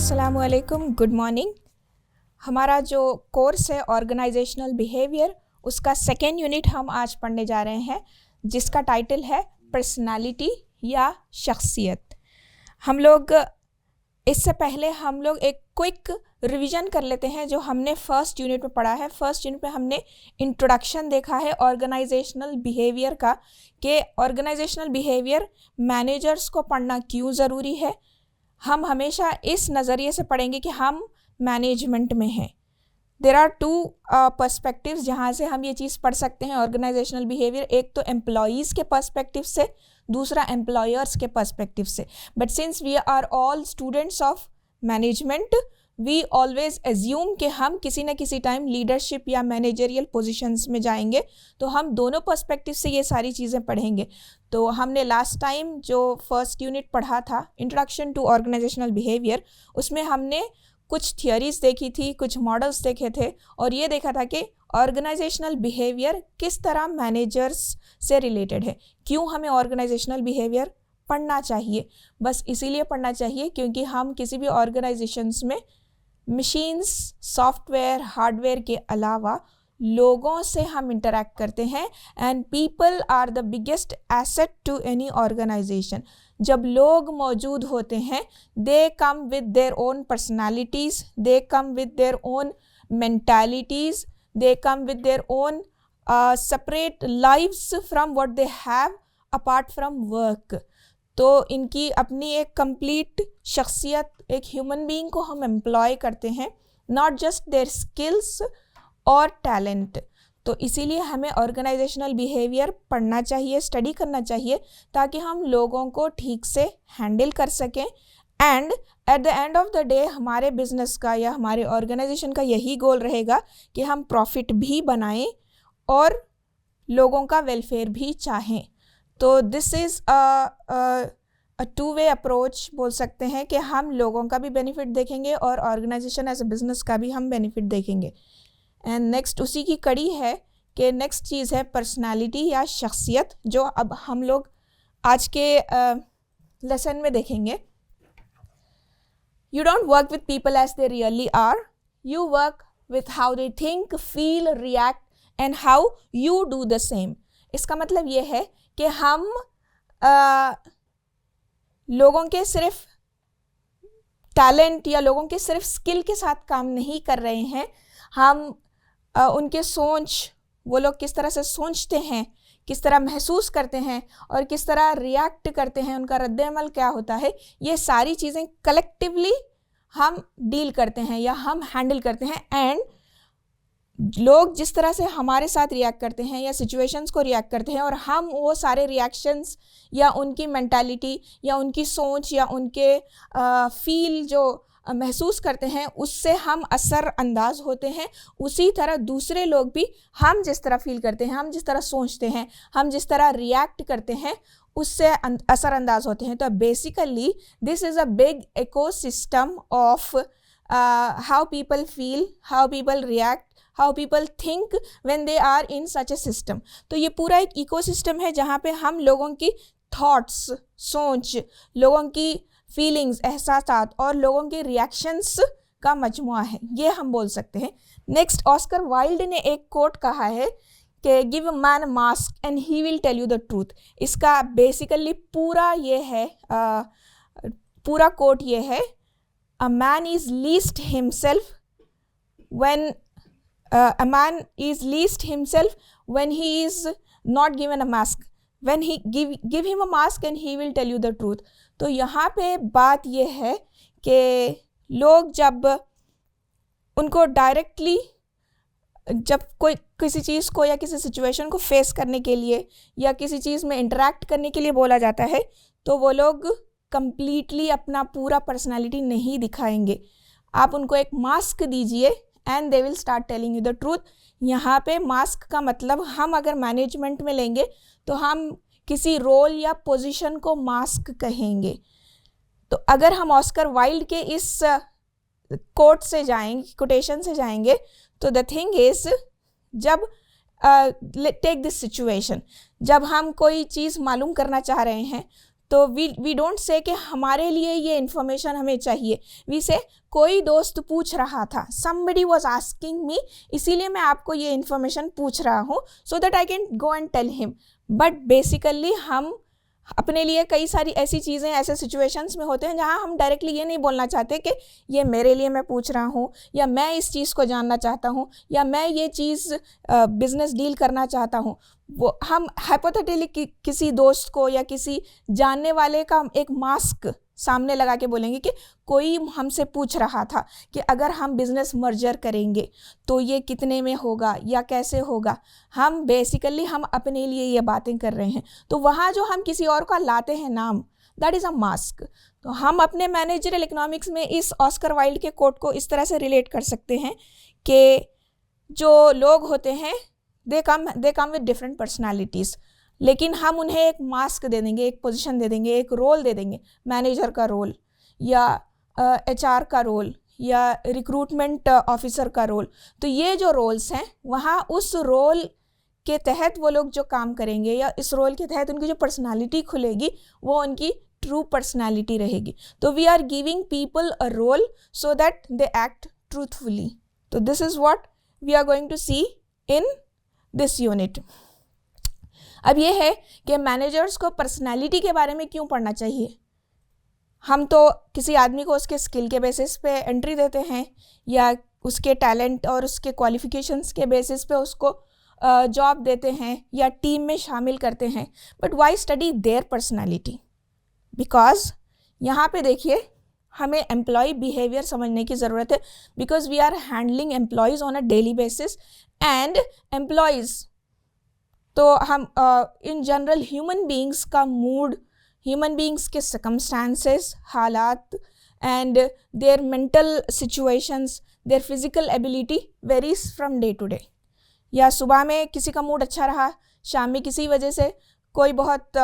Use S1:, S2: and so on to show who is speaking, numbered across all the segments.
S1: अस्सलामुअलैकुम, good morning. हमारा जो कोर्स है ऑर्गेनाइजेशनल बिहेवियर, उसका सेकेंड यूनिट हम आज पढ़ने जा रहे हैं, जिसका टाइटल है पर्सनालिटी या शख्सियत। हम लोग इससे पहले हम लोग एक क्विक रिवीजन कर लेते हैं जो हमने फर्स्ट यूनिट में पढ़ा है। फर्स्ट यूनिट में हमने इंट्रोडक्शन देखा है ऑर्गेनाइजेशनल बिहेवियर का, कि ऑर्गेनाइजेशनल बिहेवियर मैनेजर्स को पढ़ना क्यों ज़रूरी है। हम हमेशा इस नज़रिए से पढ़ेंगे कि हम मैनेजमेंट में हैं। देर आर टू पर्सपेक्टिव्स जहाँ से हम ये चीज़ पढ़ सकते हैं ऑर्गेनाइजेशनल बिहेवियर। एक तो एम्प्लॉयज़ के पर्सपेक्टिव से, दूसरा एम्प्लॉयर्स के पर्सपेक्टिव से। But since we are all students of management, we always assume कि हम किसी न किसी टाइम लीडरशिप या मैनेजरियल पोजीशंस में जाएंगे, तो हम दोनों पर्सपेक्टिव से ये सारी चीज़ें पढ़ेंगे। तो हमने लास्ट टाइम जो फर्स्ट यूनिट पढ़ा था, इंट्रोडक्शन टू ऑर्गेनाइजेशनल बिहेवियर, उसमें हमने कुछ थियोरीज देखी थी, कुछ मॉडल्स देखे थे, और ये देखा था कि ऑर्गेनाइजेशनल बिहेवियर किस तरह मैनेजर्स से रिलेटेड है। क्यों हमें ऑर्गेनाइजेशनल बिहेवियर पढ़ना चाहिए? बस इसीलिए पढ़ना चाहिए क्योंकि हम किसी भी ऑर्गेनाइजेशंस में मशीन्स, सॉफ्टवेयर, हार्डवेयर के अलावा लोगों से हम इंटरेक्ट करते हैं, and people are the biggest asset to any organisation. जब लोग मौजूद होते हैं, they come with their own personalities, they come with their own mentalities, they come with their own separate lives from what they have apart from work. तो इनकी अपनी एक complete शख्सियत, एक ह्यूमन बीइंग को हम एम्प्लॉय करते हैं, नॉट जस्ट देयर स्किल्स और टैलेंट। तो इसीलिए हमें ऑर्गेनाइजेशनल बिहेवियर पढ़ना चाहिए, स्टडी करना चाहिए, ताकि हम लोगों को ठीक से हैंडल कर सकें। And at the end of the day हमारे बिजनेस का या हमारे ऑर्गेनाइजेशन का यही गोल रहेगा कि हम प्रॉफिट भी बनाएं और लोगों का वेलफेयर भी चाहें। तो this is a two way approach बोल सकते हैं कि हम लोगों का भी बेनिफिट देखेंगे और ऑर्गेनाइजेशन एज अ बिज़नेस का भी हम बेनिफिट देखेंगे। एंड नेक्स्ट उसी की कड़ी है कि नेक्स्ट चीज़ है पर्सनालिटी या शख्सियत, जो अब हम लोग आज के लेसन में देखेंगे। You don't work with people as they really are, you work with how they think, feel, react and how you do the same. इसका मतलब ये है कि हम लोगों के सिर्फ टैलेंट या लोगों के सिर्फ स्किल के साथ काम नहीं कर रहे हैं, हम उनके सोच, वो लोग किस तरह से सोचते हैं, किस तरह महसूस करते हैं और किस तरह रिएक्ट करते हैं, उनका रद्द-ए-अमल क्या होता है, ये सारी चीज़ें कलेक्टिवली हम डील करते हैं या हम हैंडल करते हैं। एंड लोग जिस तरह से हमारे साथ रिएक्ट करते हैं या सिचुएशंस को रिएक्ट करते हैं, और हम वो सारे रिएक्शंस या उनकी मेंटालिटी या उनकी सोच या उनके फील जो महसूस करते हैं, उससे हम असर अंदाज होते हैं। उसी तरह दूसरे लोग भी हम जिस तरह फील करते हैं, हम जिस तरह सोचते हैं, हम जिस तरह रिएक्ट करते हैं, उससे असर अंदाज होते हैं। तो basically this is a big ecosystem of how people feel, how people react, how people think when they are in such a system. तो ये पूरा एक इकोसिस्टम है जहाँ पे हम लोगों की थॉट्स, सोच, लोगों की फीलिंग्स, एहसासात और लोगों के रिएक्शंस का मजमुआ है, ये हम बोल सकते हैं। नेक्स्ट, ऑस्कर वाइल्ड ने एक कोट कहा है कि give a man a mask and he will tell you the truth. इसका बेसिकली पूरा ये है, पूरा कोट ये है, a man is least himself when a man is least himself when he is not given a mask, when he give him a mask and he will tell you the truth। तो यहाँ पे बात ये है कि लोग जब उनको डायरेक्टली, जब कोई किसी चीज़ को या किसी सिचुएशन को फेस करने के लिए या किसी चीज़ में इंटरेक्ट करने के लिए बोला जाता है, तो वो लोग कंप्लीटली अपना पूरा पर्सनालिटी नहीं दिखाएंगे। आप उनको एक मास्क दीजिए and they will start telling you the truth. यहाँ पे मास्क का मतलब हम अगर मैनेजमेंट में लेंगे तो हम किसी रोल या पोजीशन को मास्क कहेंगे। तो अगर हम ऑस्कर वाइल्ड के इस कोट से जाएंगे, कोटेशन से जाएंगे, तो द थिंग इज, जब टेक दिस सिचुएशन, जब हम कोई चीज़ मालूम करना चाह रहे हैं तो वी डोंट से कि हमारे लिए ये इन्फॉर्मेशन हमें चाहिए, वी से कोई दोस्त पूछ रहा था, somebody was asking me, इसीलिए मैं आपको ये इन्फॉर्मेशन पूछ रहा हूँ so that I can go and tell him। But basically हम अपने लिए कई सारी ऐसी चीज़ें ऐसे सिचुएशंस में होते हैं जहाँ हम डायरेक्टली ये नहीं बोलना चाहते कि ये मेरे लिए मैं पूछ रहा हूँ, या मैं इस चीज़ को जानना चाहता हूँ, या मैं ये चीज़ बिजनेस डील करना चाहता हूँ। वो हम हाइपोथेटिकली किसी दोस्त को या किसी जानने वाले का एक मास्क सामने लगा के बोलेंगे कि कोई हमसे पूछ रहा था कि अगर हम बिज़नेस मर्जर करेंगे तो ये कितने में होगा या कैसे होगा। हम बेसिकली हम अपने लिए ये बातें कर रहे हैं, तो वहाँ जो हम किसी और का लाते हैं नाम, दैट इज़ अ मास्क। तो हम अपने मैनेजरल इकोनॉमिक्स में इस ऑस्कर वाइल्ड के कोट को इस तरह से रिलेट कर सकते हैं कि जो लोग होते हैं they come with different personalities, लेकिन हम उन्हें एक मास्क दे देंगे, एक पोजीशन दे देंगे, एक रोल दे देंगे, मैनेजर का रोल या HR का रोल या रिक्रूटमेंट ऑफिसर का रोल। तो ये जो रोल्स हैं वहाँ उस रोल के तहत वो लोग जो काम करेंगे या इस रोल के तहत उनकी जो पर्सनालिटी खुलेगी वो उनकी ट्रू पर्सनालिटी रहेगी। तो we are giving people a role so that they act truthfully. तो this is what we are going to see in this unit. अब ये है कि मैनेजर्स को पर्सनालिटी के बारे में क्यों पढ़ना चाहिए। हम तो किसी आदमी को उसके स्किल के बेसिस पे एंट्री देते हैं या उसके टैलेंट और उसके क्वालिफिकेशंस के बेसिस पे उसको जॉब देते हैं या टीम में शामिल करते हैं, but why study there personality? Because यहाँ पे देखिए हमें एम्प्लॉय बिहेवियर समझने की ज़रूरत है, because we are handling employees on a daily basis and employees तो हम इन जनरल ह्यूमन बीइंग्स का मूड, ह्यूमन बीइंग्स के सर्कमस्टांसेस, हालात and their mental situations, their physical ability varies from day to day. या सुबह में किसी का मूड अच्छा रहा, शाम में किसी वजह से कोई बहुत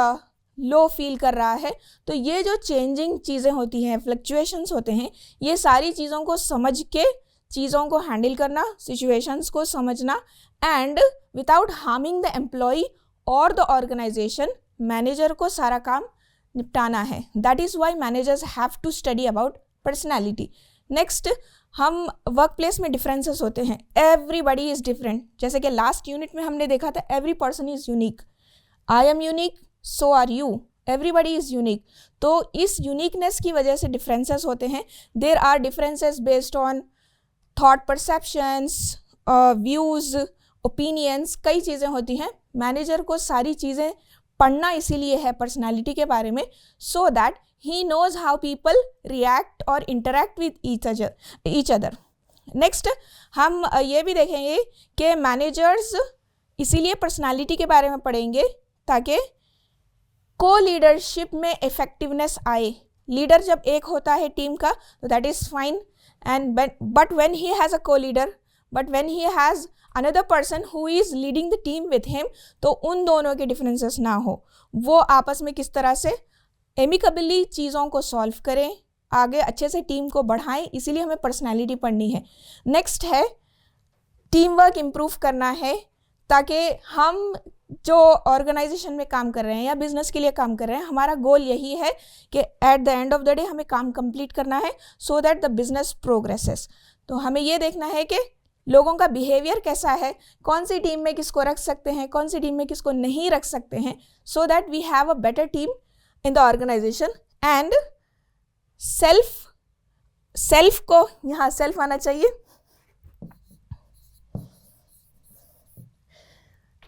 S1: लो फील कर रहा है। तो ये जो चेंजिंग चीज़ें होती हैं, फ्लक्चुएशंस होते हैं, ये सारी चीज़ों को समझ के चीज़ों को हैंडल करना, सिचुएशंस को समझना and without harming the employee और द ऑर्गेनाइजेशन, मैनेजर को सारा काम निपटाना है। That is why managers have to study about personality. Next, हम वर्क प्लेस में डिफरेंसेस होते हैं, एवरीबडी इज़ डिफरेंट। जैसे कि लास्ट यूनिट में हमने देखा था every person is unique, I am unique, so are you, everybody is unique. तो इस यूनिकनेस की वजह से डिफरेंसेस होते हैं। There are differences based on thought perceptions, views, opinions, कई चीज़ें होती हैं। मैनेजर को सारी चीज़ें पढ़ना इसीलिए है पर्सनालिटी के बारे में, so that he knows how people react और interact with each other. Next, हम ये भी देखेंगे कि मैनेजर्स इसीलिए पर्सनालिटी के बारे में पढ़ेंगे ताकि को लीडरशिप में इफेक्टिवनेस आए। लीडर जब एक होता है टीम का तो that is fine, and but when he has a co leader, but when he has another person who is leading the team with him, तो उन दोनों के डिफरेंसेस ना हो, वो आपस में किस तरह से एमिकबली चीज़ों को सॉल्व करें, आगे अच्छे से टीम को बढ़ाएं, इसीलिए हमें पर्सनालिटी पढ़नी है। नेक्स्ट है टीम वर्क इम्प्रूव करना है, ताकि हम जो ऑर्गेनाइजेशन में काम कर रहे हैं या बिजनेस के लिए काम कर रहे हैं, हमारा गोल यही है कि at the end of the day हमें काम कंप्लीट करना है so that the business progresses. तो हमें ये देखना है कि लोगों का बिहेवियर कैसा है, कौन सी टीम में किसको रख सकते हैं, कौन सी टीम में किसको नहीं रख सकते हैं, so that we have a better team in the organization. And self को यहाँ सेल्फ आना चाहिए,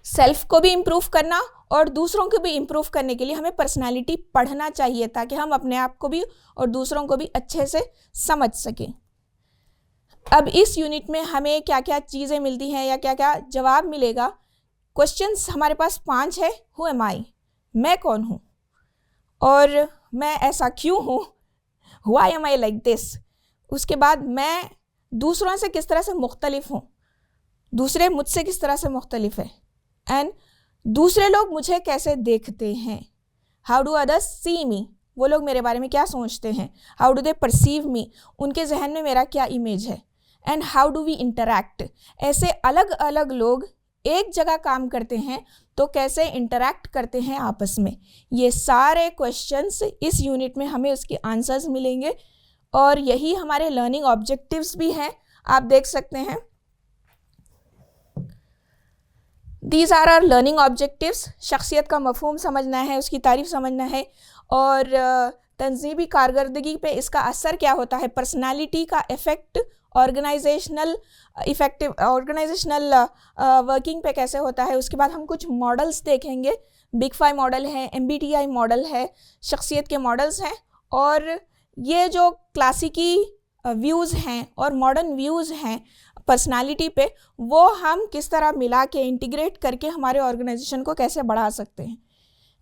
S1: सेल्फ को भी इम्प्रूव करना और दूसरों को भी इम्प्रूव करने के लिए हमें पर्सनालिटी पढ़ना चाहिए, ताकि हम अपने आप को भी और दूसरों को भी अच्छे से समझ सकें। अब इस यूनिट में हमें क्या क्या चीज़ें मिलती हैं या क्या क्या जवाब मिलेगा। क्वेश्चंस हमारे पास 5 है। हु एम आई, मैं कौन हूँ और मैं ऐसा क्यों हूँ, why am I like this. उसके बाद मैं दूसरों से किस तरह से मुख्तलिफ हूँ, दूसरे मुझसे किस तरह से मुख्तलिफ है, एंड दूसरे लोग मुझे कैसे देखते हैं, how do others see me, वो लोग मेरे बारे में क्या सोचते हैं, how do they perceive me, उनके जहन में मेरा क्या इमेज है, and how do we interact. ऐसे अलग अलग लोग एक जगह काम करते हैं तो कैसे इंटरैक्ट करते हैं आपस में। ये सारे क्वेश्चंस इस यूनिट में हमें उसके आंसर्स मिलेंगे और यही हमारे लर्निंग ऑब्जेक्टिव्स भी हैं। आप देख सकते हैं, these are our learning objectives. शख्सियत का मफहूम समझना है, उसकी तारीफ समझना है और तंजीमी कारकर्दगी पे इसका असर क्या होता है, पर्सनालिटी का इफ़ेक्ट ऑर्गेनाइजेशनल वर्किंग पे कैसे होता है। उसके बाद हम कुछ मॉडल्स देखेंगे, बिग 5 मॉडल है, MBTI मॉडल है, शख्सियत के मॉडल्स हैं और ये जो क्लासिकी व्यूज़ हैं और मॉडर्न व्यूज़ हैं पर्सनालिटी पे, वो हम किस तरह मिला के इंटीग्रेट करके हमारे ऑर्गेनाइजेशन को कैसे बढ़ा सकते हैं।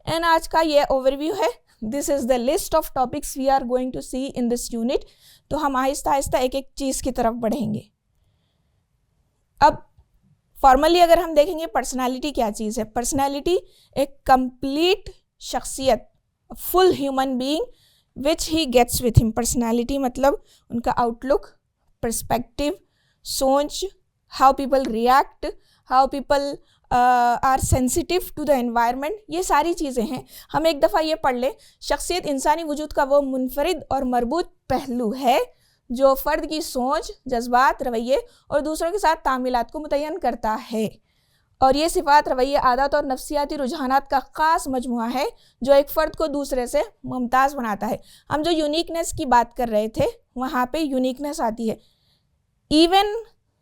S1: एंड आज का ये ओवरव्यू है। This is the list of topics we are going to see in this unit. तो हम आहिस्ता आहिस्ता एक एक चीज़ की तरफ बढ़ेंगे। अब फॉर्मली अगर हम देखेंगे पर्सनालिटी क्या चीज़ है, पर्सनालिटी एक कंप्लीट शख्सियत, full human being which he gets with him. Personality मतलब उनका आउटलुक, पर्सपेक्टिव, सोच, how people react, how people are sensitive to the environment, ये सारी चीज़ें हैं। हम एक दफ़ा ये पढ़ लें, शख्सियत इंसानी वजूद का वो मुनफरिद और मरबूत पहलू है जो फ़र्द की सोच, जज्बात, रवैये और दूसरों के साथ तामीलात को मुतय्यन करता है। और ये सिफ़ात, रवैये, आदत और नफ्सियाती रुझानात का ख़ास मजमुआ है जो एक फ़र्द को दूसरे से मुमताज़ बनाता है। हम जो यूनिकनेस की बात कर रहे थे वहाँ पे यूनिकनेस आती है। इवन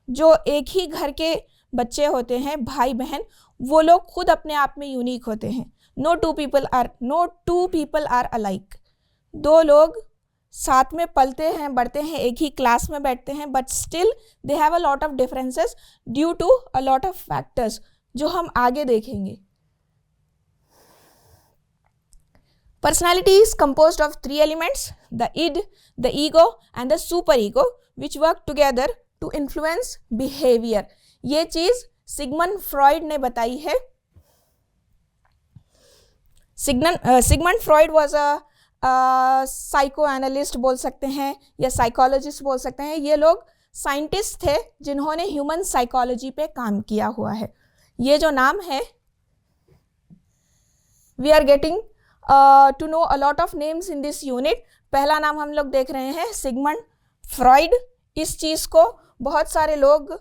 S1: जो एक ही घर के बच्चे होते हैं, भाई बहन, वो लोग खुद अपने आप में यूनिक होते हैं। No two people are alike. दो लोग साथ में पलते हैं, बढ़ते हैं, एक ही क्लास में बैठते हैं, but still they have a lot of differences due to a lot of factors जो हम आगे देखेंगे। Personality is composed of 3 elements, the id, the ego and the superego, which work together to influence behavior. ये चीज़ Sigmund Freud ने बताई है। Sigmund Freud was a psycho analyst बोल सकते हैं या साइकोलॉजिस्ट बोल सकते हैं। ये लोग साइंटिस्ट थे जिन्होंने ह्यूमन साइकोलॉजी पे काम किया हुआ है। ये जो नाम है, we are getting to know a lot of names in this unit. पहला नाम हम लोग देख रहे हैं सिगमंड फ्रॉइड। इस चीज़ को बहुत सारे लोग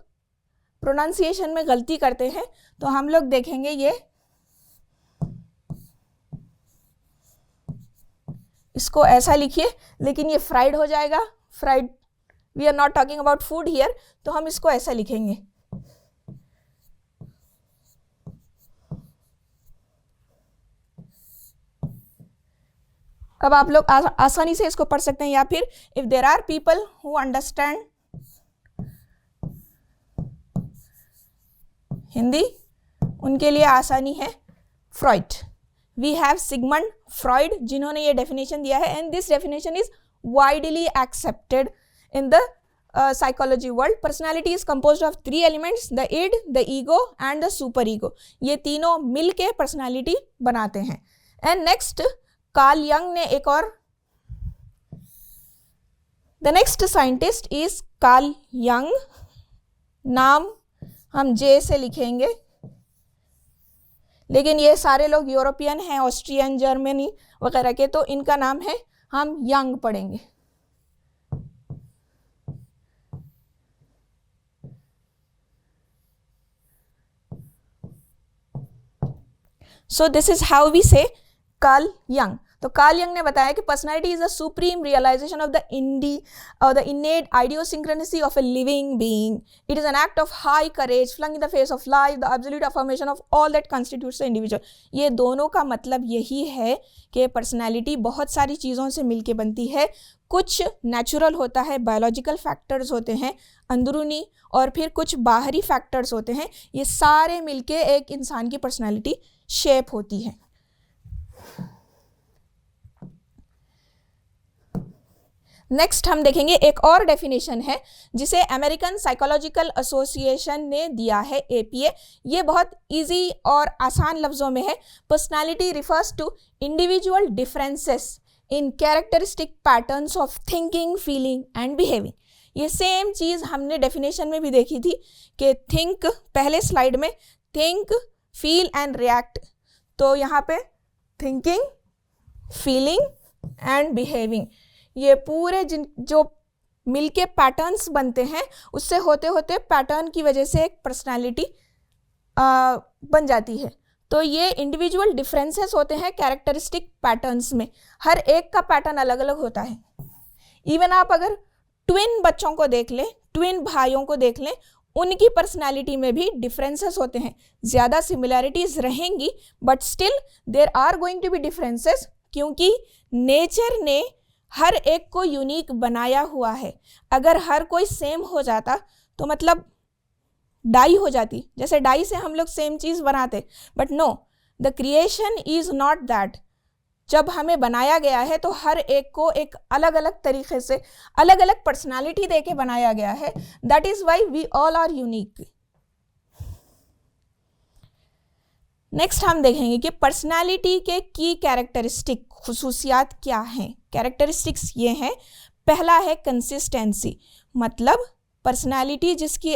S1: प्रोनाउंसिएशन में गलती करते हैं, तो हम लोग देखेंगे ये, इसको ऐसा लिखिए लेकिन ये फ्राइड हो जाएगा। Fried, we are not talking about food here, तो हम इसको ऐसा लिखेंगे। अब आप लोग आसानी से इसको पढ़ सकते हैं, या फिर if there are people who understand Hindi, उनके लिए आसानी है Freud. We have Sigmund Freud जिन्होंने ये डेफिनेशन दिया है, and this definition is widely accepted in the psychology world. Personality is composed of 3 elements, the id, the ego and the super ego. ये तीनों मिलके पर्सनैलिटी बनाते हैं। एंड नेक्स्ट, कार्ल यंग ने एक और, the next scientist is Carl Jung. नाम हम जे से लिखेंगे, लेकिन ये सारे लोग यूरोपियन हैं, ऑस्ट्रियन, जर्मनी वगैरह के, तो इनका नाम है, हम यंग पढ़ेंगे। So this is how we say Carl Jung. तो कार्ल यंग ने बताया कि personality is a supreme realization of the innate idiosyncrasy of a living being. It is an act of high courage flung in the face of life, the absolute affirmation of all that constitutes the individual. ये दोनों का मतलब यही है कि personality बहुत सारी चीज़ों से मिलके बनती है। कुछ नेचुरल होता है, बायोलॉजिकल फैक्टर्स होते हैं अंदरूनी, और फिर कुछ बाहरी फैक्टर्स होते हैं। ये सारे मिलके एक इंसान की पर्सनैलिटी शेप होती है। नेक्स्ट हम देखेंगे एक और डेफिनेशन है जिसे अमेरिकन साइकोलॉजिकल एसोसिएशन ने दिया है, APA। ये बहुत इजी और आसान लफ्ज़ों में है। Personality refers to individual differences in characteristic patterns of thinking, feeling and behaving. ये सेम चीज़ हमने डेफिनेशन में भी देखी थी कि थिंक, पहले स्लाइड में थिंक, फील एंड रिएक्ट। तो यहाँ पे थिंकिंग, फीलिंग एंड बिहेविंग, ये पूरे जो मिलके पैटर्न्स बनते हैं, उससे होते होते पैटर्न की वजह से एक पर्सनालिटी बन जाती है। तो ये इंडिविजुअल डिफरेंसेस होते हैं कैरेक्टरिस्टिक पैटर्न्स में, हर एक का पैटर्न अलग अलग होता है। इवन आप अगर ट्विन बच्चों को देख लें, ट्विन भाइयों को देख लें, उनकी पर्सनालिटी में भी डिफरेंसेस होते हैं। ज़्यादा सिमिलैरिटीज रहेंगी but still there are going to be differences, क्योंकि नेचर ने हर एक को यूनिक बनाया हुआ है। अगर हर कोई सेम हो जाता तो मतलब डाई हो जाती, जैसे डाई से हम लोग सेम चीज़ बनाते, but no, the creation is not that. जब हमें बनाया गया है तो हर एक को एक अलग अलग तरीके से अलग अलग पर्सनालिटी दे के बनाया गया है। That is why we all are unique. Next हम देखेंगे कि पर्सनालिटी के की कैरेक्टरिस्टिक खुसूसियात क्या हैं। कैरेक्टरिस्टिक्स ये हैं, पहला है कंसिस्टेंसी, मतलब पर्सनालिटी जिसकी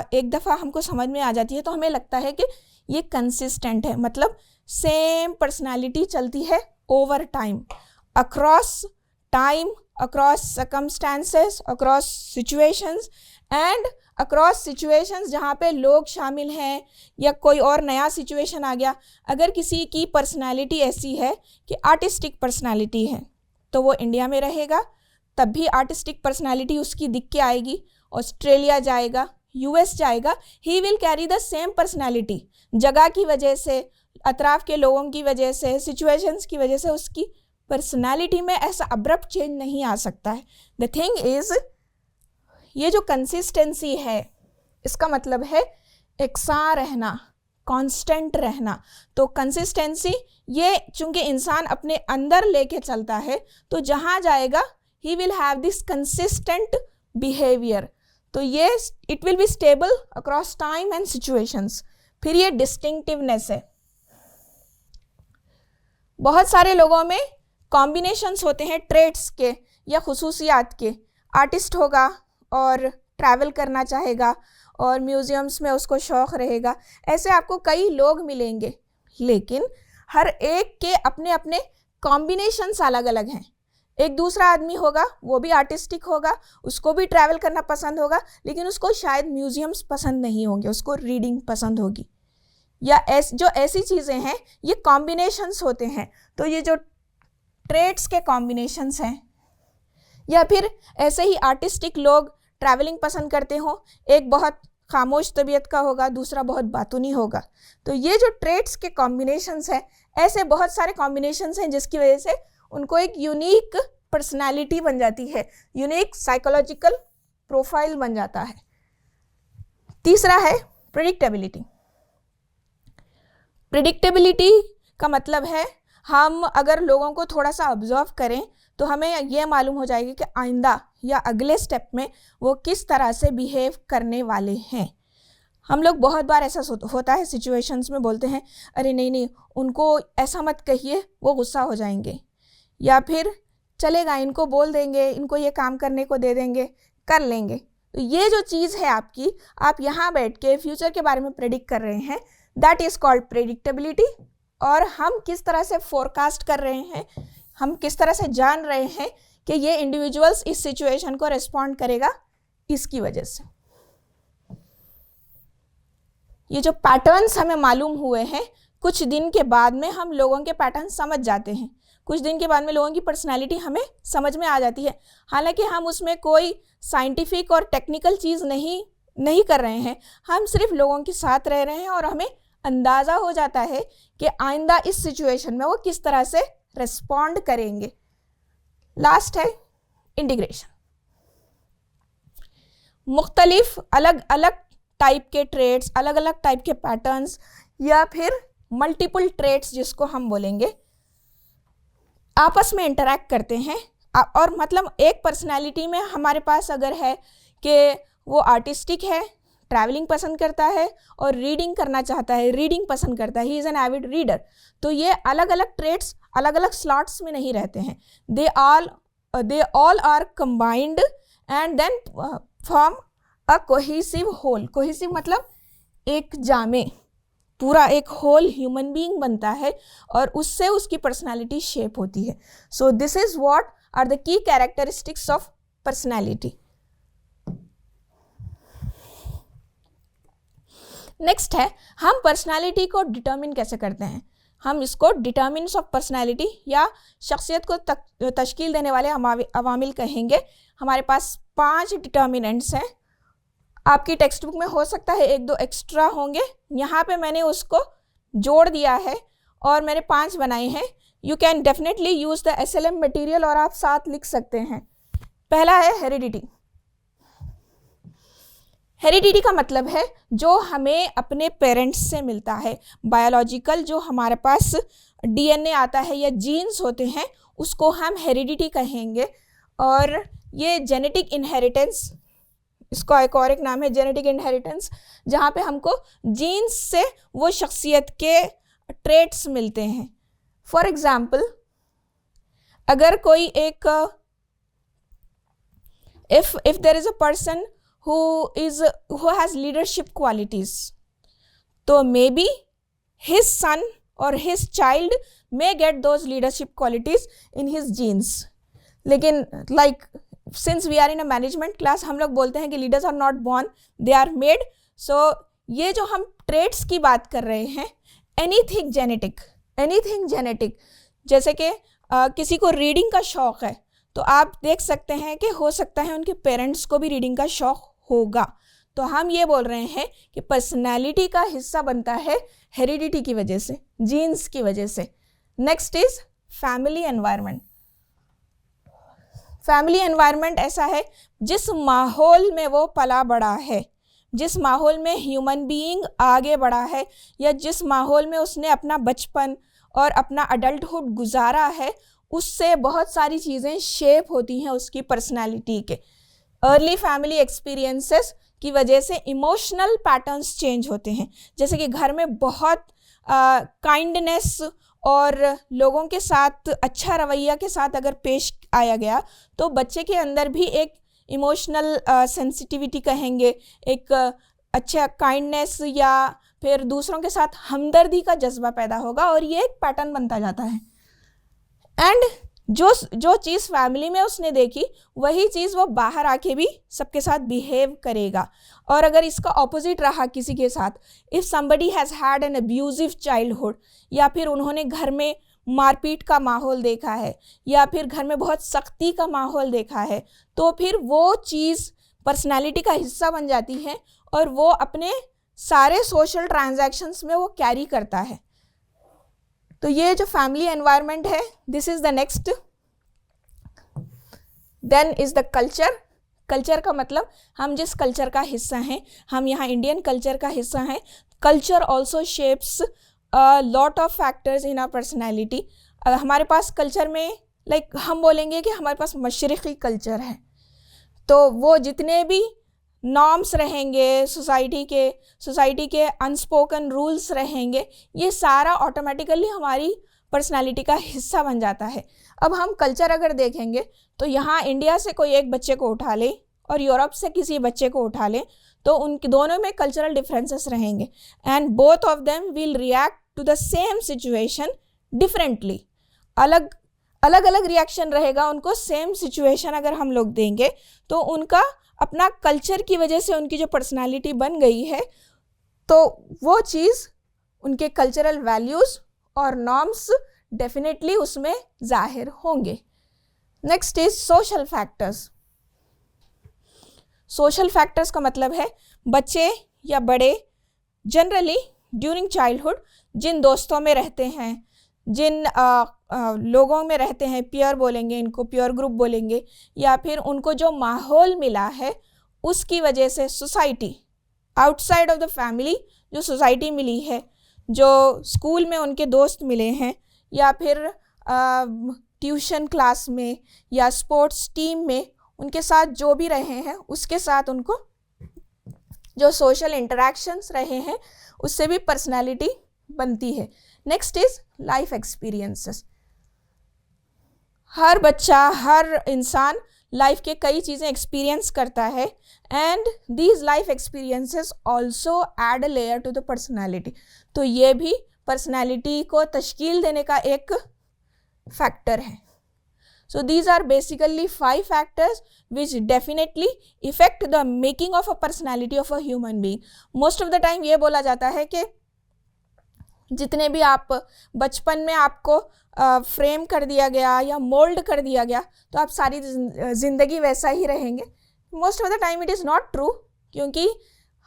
S1: एक दफ़ा हमको समझ में आ जाती है तो हमें लगता है कि ये कंसिस्टेंट है, मतलब सेम पर्सनालिटी चलती है over time, across time, across circumstances, across situations and across situations जहाँ पे लोग शामिल हैं या कोई और नया सिचुएशन आ गया। अगर किसी की पर्सनालिटी ऐसी है कि आर्टिस्टिक पर्सनालिटी है तो वो इंडिया में रहेगा, तब भी आर्टिस्टिक पर्सनालिटी उसकी दिख के आएगी। ऑस्ट्रेलिया जाएगा, यूएस जाएगा, he will carry the same personality. जगह की वजह से, अतराफ के लोगों की वजह से, सिचुएशंस की वजह से उसकी पर्सनालिटी में ऐसा अब्रप्ट चेंज नहीं आ सकता है। द थिंग इज, ये जो कंसिस्टेंसी है इसका मतलब है एकसां रहना, कांस्टेंट रहना। तो कंसिस्टेंसी ये चूंकि इंसान अपने अंदर लेके चलता है तो जहाँ जाएगा he will have this consistent behaviour. तो ये it will be stable across time and situations. फिर ये डिस्टिंक्टिवनेस है। बहुत सारे लोगों में कॉम्बिनेशंस होते हैं ट्रेट्स के या खुसूसियात के। आर्टिस्ट होगा और ट्रैवल करना चाहेगा और म्यूज़ियम्स में उसको शौक़ रहेगा, ऐसे आपको कई लोग मिलेंगे, लेकिन हर एक के अपने अपने कॉम्बिनेशंस अलग अलग हैं। एक दूसरा आदमी होगा, वो भी आर्टिस्टिक होगा, उसको भी ट्रैवल करना पसंद होगा, लेकिन उसको शायद म्यूज़ियम्स पसंद नहीं होंगे, उसको रीडिंग पसंद होगी, या जो ऐसी चीज़ें हैं ये कॉम्बिनेशंस होते हैं। तो ये जो ट्रेट्स के कॉम्बिनेशंस हैं, या फिर ऐसे ही आर्टिस्टिक लोग ट्रैवलिंग पसंद करते हो, एक बहुत खामोश तबीयत का होगा, दूसरा बहुत बातूनी होगा। तो ये जो ट्रेट्स के कॉम्बिनेशंस हैं, ऐसे बहुत सारे कॉम्बिनेशंस हैं जिसकी वजह से उनको एक यूनिक पर्सनालिटी बन जाती है, यूनिक साइकोलॉजिकल प्रोफाइल बन जाता है। तीसरा है प्रेडिक्टेबिलिटी। प्रेडिक्टेबिलिटी का मतलब है हम अगर लोगों को थोड़ा सा ऑब्जर्व करें तो हमें ये मालूम हो जाएगी कि आइंदा या अगले स्टेप में वो किस तरह से बिहेव करने वाले हैं। हम लोग बहुत बार ऐसा होता है सिचुएशंस में बोलते हैं, अरे नहीं नहीं उनको ऐसा मत कहिए, वो गुस्सा हो जाएंगे, या फिर चलेगा इनको बोल देंगे, इनको ये काम करने को दे देंगे, कर लेंगे। तो ये जो चीज़ है आपकी, आप यहाँ बैठ के फ्यूचर के बारे में प्रेडिक्ट कर रहे हैं, दैट इज़ कॉल्ड प्रेडिक्टेबिलिटी। और हम किस तरह से फोरकास्ट कर रहे हैं, हम किस तरह से जान रहे हैं कि ये इंडिविजुअल्स इस सिचुएशन को रिस्पॉन्ड करेगा, इसकी वजह से। ये जो पैटर्न्स हमें मालूम हुए हैं, कुछ दिन के बाद में हम लोगों के पैटर्न समझ जाते हैं, कुछ दिन के बाद में लोगों की पर्सनालिटी हमें समझ में आ जाती है। हालांकि हम उसमें कोई साइंटिफिक और टेक्निकल चीज़ नहीं कर रहे हैं, हम सिर्फ लोगों के साथ रह रहे हैं और हमें अंदाज़ा हो जाता है कि आइंदा इस सिचुएशन में वो किस तरह से रिस्पॉन्ड करेंगे। लास्ट है इंटीग्रेशन। मुख्तलिफ अलग अलग टाइप के ट्रेट्स, अलग अलग टाइप के पैटर्न्स, या फिर मल्टीपल ट्रेट्स जिसको हम बोलेंगे, आपस में इंटरैक्ट करते हैं। और मतलब एक पर्सनालिटी में हमारे पास अगर है कि वो आर्टिस्टिक है, ट्रैवलिंग पसंद करता है और रीडिंग करना चाहता है, रीडिंग पसंद करता है, he is an avid reader, तो ये अलग अलग ट्रेट्स अलग अलग स्लॉट्स में नहीं रहते हैं। They all are combined and then form a cohesive whole. Cohesive मतलब एक जामे, पूरा एक होल ह्यूमन बीइंग बनता है और उससे उसकी पर्सनालिटी शेप होती है. So this is what are the key characteristics of personality. Next है, हम पर्सनालिटी को डिटर्मिन कैसे करते हैं. हम इसको डिटर्मिनेंट्स ऑफ पर्सनालिटी या शख्सियत को तश्कील देने वाले अवामिल कहेंगे. हमारे पास 5 डिटर्मिनेंट्स हैं. आपकी टेक्स्ट बुक में हो सकता है 1-2 एक्स्ट्रा होंगे, यहाँ पे मैंने उसको जोड़ दिया है और मैंने 5 बनाए हैं. You can definitely use the SLM material और आप साथ लिख सकते हैं. पहला है हेरिडिटी. हेरिडिटी का मतलब है जो हमें अपने पेरेंट्स से मिलता है. बायोलॉजिकल जो हमारे पास DNA आता है या जीन्स होते हैं उसको हम हेरिडिटी कहेंगे. और ये जेनेटिक इनहेरिटेंस, इसका एक नाम है जेनेटिक इनहेरिटेंस, जहाँ पे हमको जीन्स से वो शख्सियत के ट्रेट्स मिलते हैं. फॉर एग्जाम्पल, अगर कोई एक if there is a person who has leadership qualities, तो maybe his son or his child may get those leadership qualities in his genes. लेकिन like since we are in a management class, हम लोग बोलते हैं कि leaders are not born, they are made. So ये जो हम traits की बात कर रहे हैं, anything genetic, जैसे कि किसी को रीडिंग का शौक़ है तो आप देख सकते हैं कि हो सकता है उनके पेरेंट्स को भी रीडिंग का शौक़ होगा. तो हम ये बोल रहे हैं कि पर्सनैलिटी का हिस्सा बनता है हेरिडिटी की वजह से, जीन्स की वजह से. Next is family environment. Family environment ऐसा है जिस माहौल में वो पला बड़ा है, जिस माहौल में ह्यूमन बीइंग आगे बढ़ा है या जिस माहौल में उसने अपना बचपन और अपना अडल्टहुड गुजारा है, उससे बहुत सारी चीज़ें शेप होती हैं उसकी पर्सनालिटी के. अर्ली फैमिली एक्सपीरियंसेस की वजह से इमोशनल पैटर्न्स चेंज होते हैं. जैसे कि घर में बहुत काइंडनेस और लोगों के साथ अच्छा रवैया के साथ अगर पेश आया गया तो बच्चे के अंदर भी एक इमोशनल सेंसिटिविटी कहेंगे, एक अच्छा काइंडनेस या फिर दूसरों के साथ हमदर्दी का जज्बा पैदा होगा और ये एक पैटर्न बनता जाता है. एंड जो चीज़ फैमिली में उसने देखी वही चीज़ वो बाहर आके भी सबके साथ बिहेव करेगा. और अगर इसका ऑपोजिट रहा किसी के साथ, if somebody has had an abusive childhood, या फिर उन्होंने घर में मारपीट का माहौल देखा है या फिर घर में बहुत सख्ती का माहौल देखा है, तो फिर वो चीज़ पर्सनालिटी का हिस्सा बन जाती है और वो अपने सारे सोशल ट्रांजैक्शंस में वो कैरी करता है. तो ये जो फैमिली एनवायरनमेंट है, this is the next. Then is the culture. Culture का मतलब हम जिस कल्चर का हिस्सा हैं, हम यहाँ इंडियन कल्चर का हिस्सा हैं. Culture also shapes lot of factors in our personality. हमारे पास कल्चर में हम बोलेंगे कि हमारे पास मशरिक़ी कल्चर है, तो वो जितने भी नॉर्म्स रहेंगे सोसाइटी के अनस्पोकन रूल्स रहेंगे, ये सारा ऑटोमेटिकली हमारी पर्सनालिटी का हिस्सा बन जाता है. अब हम कल्चर अगर देखेंगे तो यहाँ इंडिया से कोई एक बच्चे को उठा ले और यूरोप से किसी बच्चे को उठा ले तो उनके दोनों में कल्चरल डिफरेंसेस रहेंगे and both of them will react to the same situation differently. अलग अलग रिएक्शन रहेगा उनको. सेम सिचुएशन अगर हम लोग देंगे तो उनका अपना कल्चर की वजह से उनकी जो पर्सनालिटी बन गई है, तो वो चीज़ उनके कल्चरल वैल्यूज़ और नॉर्म्स डेफिनेटली उसमें ज़ाहिर होंगे. Next is social factors. Social factors का मतलब है बच्चे या बड़े जनरली ड्यूरिंग चाइल्डहुड जिन दोस्तों में रहते हैं, जिन लोगों में रहते हैं, पीयर बोलेंगे इनको, पीयर ग्रुप बोलेंगे, या फिर उनको जो माहौल मिला है उसकी वजह से society, outside of the family जो सोसाइटी मिली है, जो स्कूल में उनके दोस्त मिले हैं या फिर ट्यूशन क्लास में या स्पोर्ट्स टीम में उनके साथ जो भी रहे हैं उसके साथ उनको जो सोशल इंटरेक्शंस रहे हैं उससे भी पर्सनालिटी बनती है. Next is life experiences. हर बच्चा, हर इंसान लाइफ के कई चीज़ें एक्सपीरियंस करता है, and these life experiences also add a layer to the personality. तो ये भी पर्सनैलिटी को तश्कील देने का एक फैक्टर है। So these are basically 5 factors which definitely affect the making of a personality of a human being. Most of the time ये बोला जाता है कि जितने भी आप बचपन में आपको फ्रेम कर दिया गया या मोल्ड कर दिया गया तो आप सारी ज़िंदगी वैसा ही रहेंगे। Most of the time it is not true, क्योंकि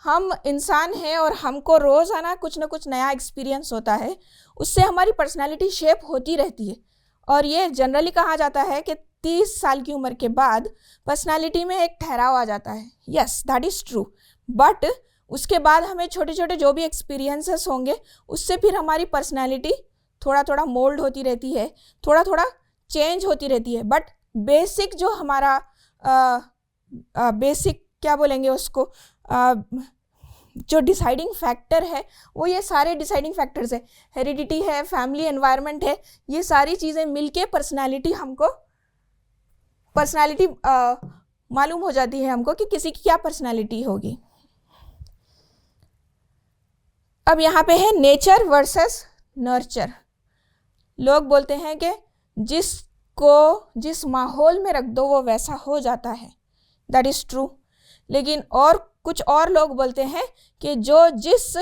S1: हम इंसान हैं और हमको रोज़ाना कुछ ना कुछ नया एक्सपीरियंस होता है, उससे हमारी पर्सनैलिटी शेप होती रहती है। और ये जनरली कहा जाता है कि 30 साल की उम्र के बाद पर्सनालिटी में एक ठहराव आ जाता है। Yes, that is true, but उसके बाद हमें छोटे छोटे जो भी एक्सपीरियंसेस होंगे उससे फिर हमारी पर्सनालिटी थोड़ा थोड़ा मोल्ड होती रहती है, थोड़ा थोड़ा चेंज होती रहती है। बट बेसिक जो हमारा बेसिक क्या बोलेंगे उसको, जो डिसाइडिंग फैक्टर है वो ये सारे डिसाइडिंग फैक्टर्स है, हेरिडिटी है, फैमिली एनवायरनमेंट है, ये सारी चीज़ें मिलके पर्सनालिटी मालूम हो जाती है हमको कि किसी की क्या पर्सनालिटी होगी। अब यहाँ पे है नेचर वर्सेस नर्चर। लोग बोलते हैं कि जिस माहौल में रख दो वो वैसा हो जाता है, दैट इज़ ट्रू। लेकिन और कुछ और लोग बोलते हैं कि जो जिस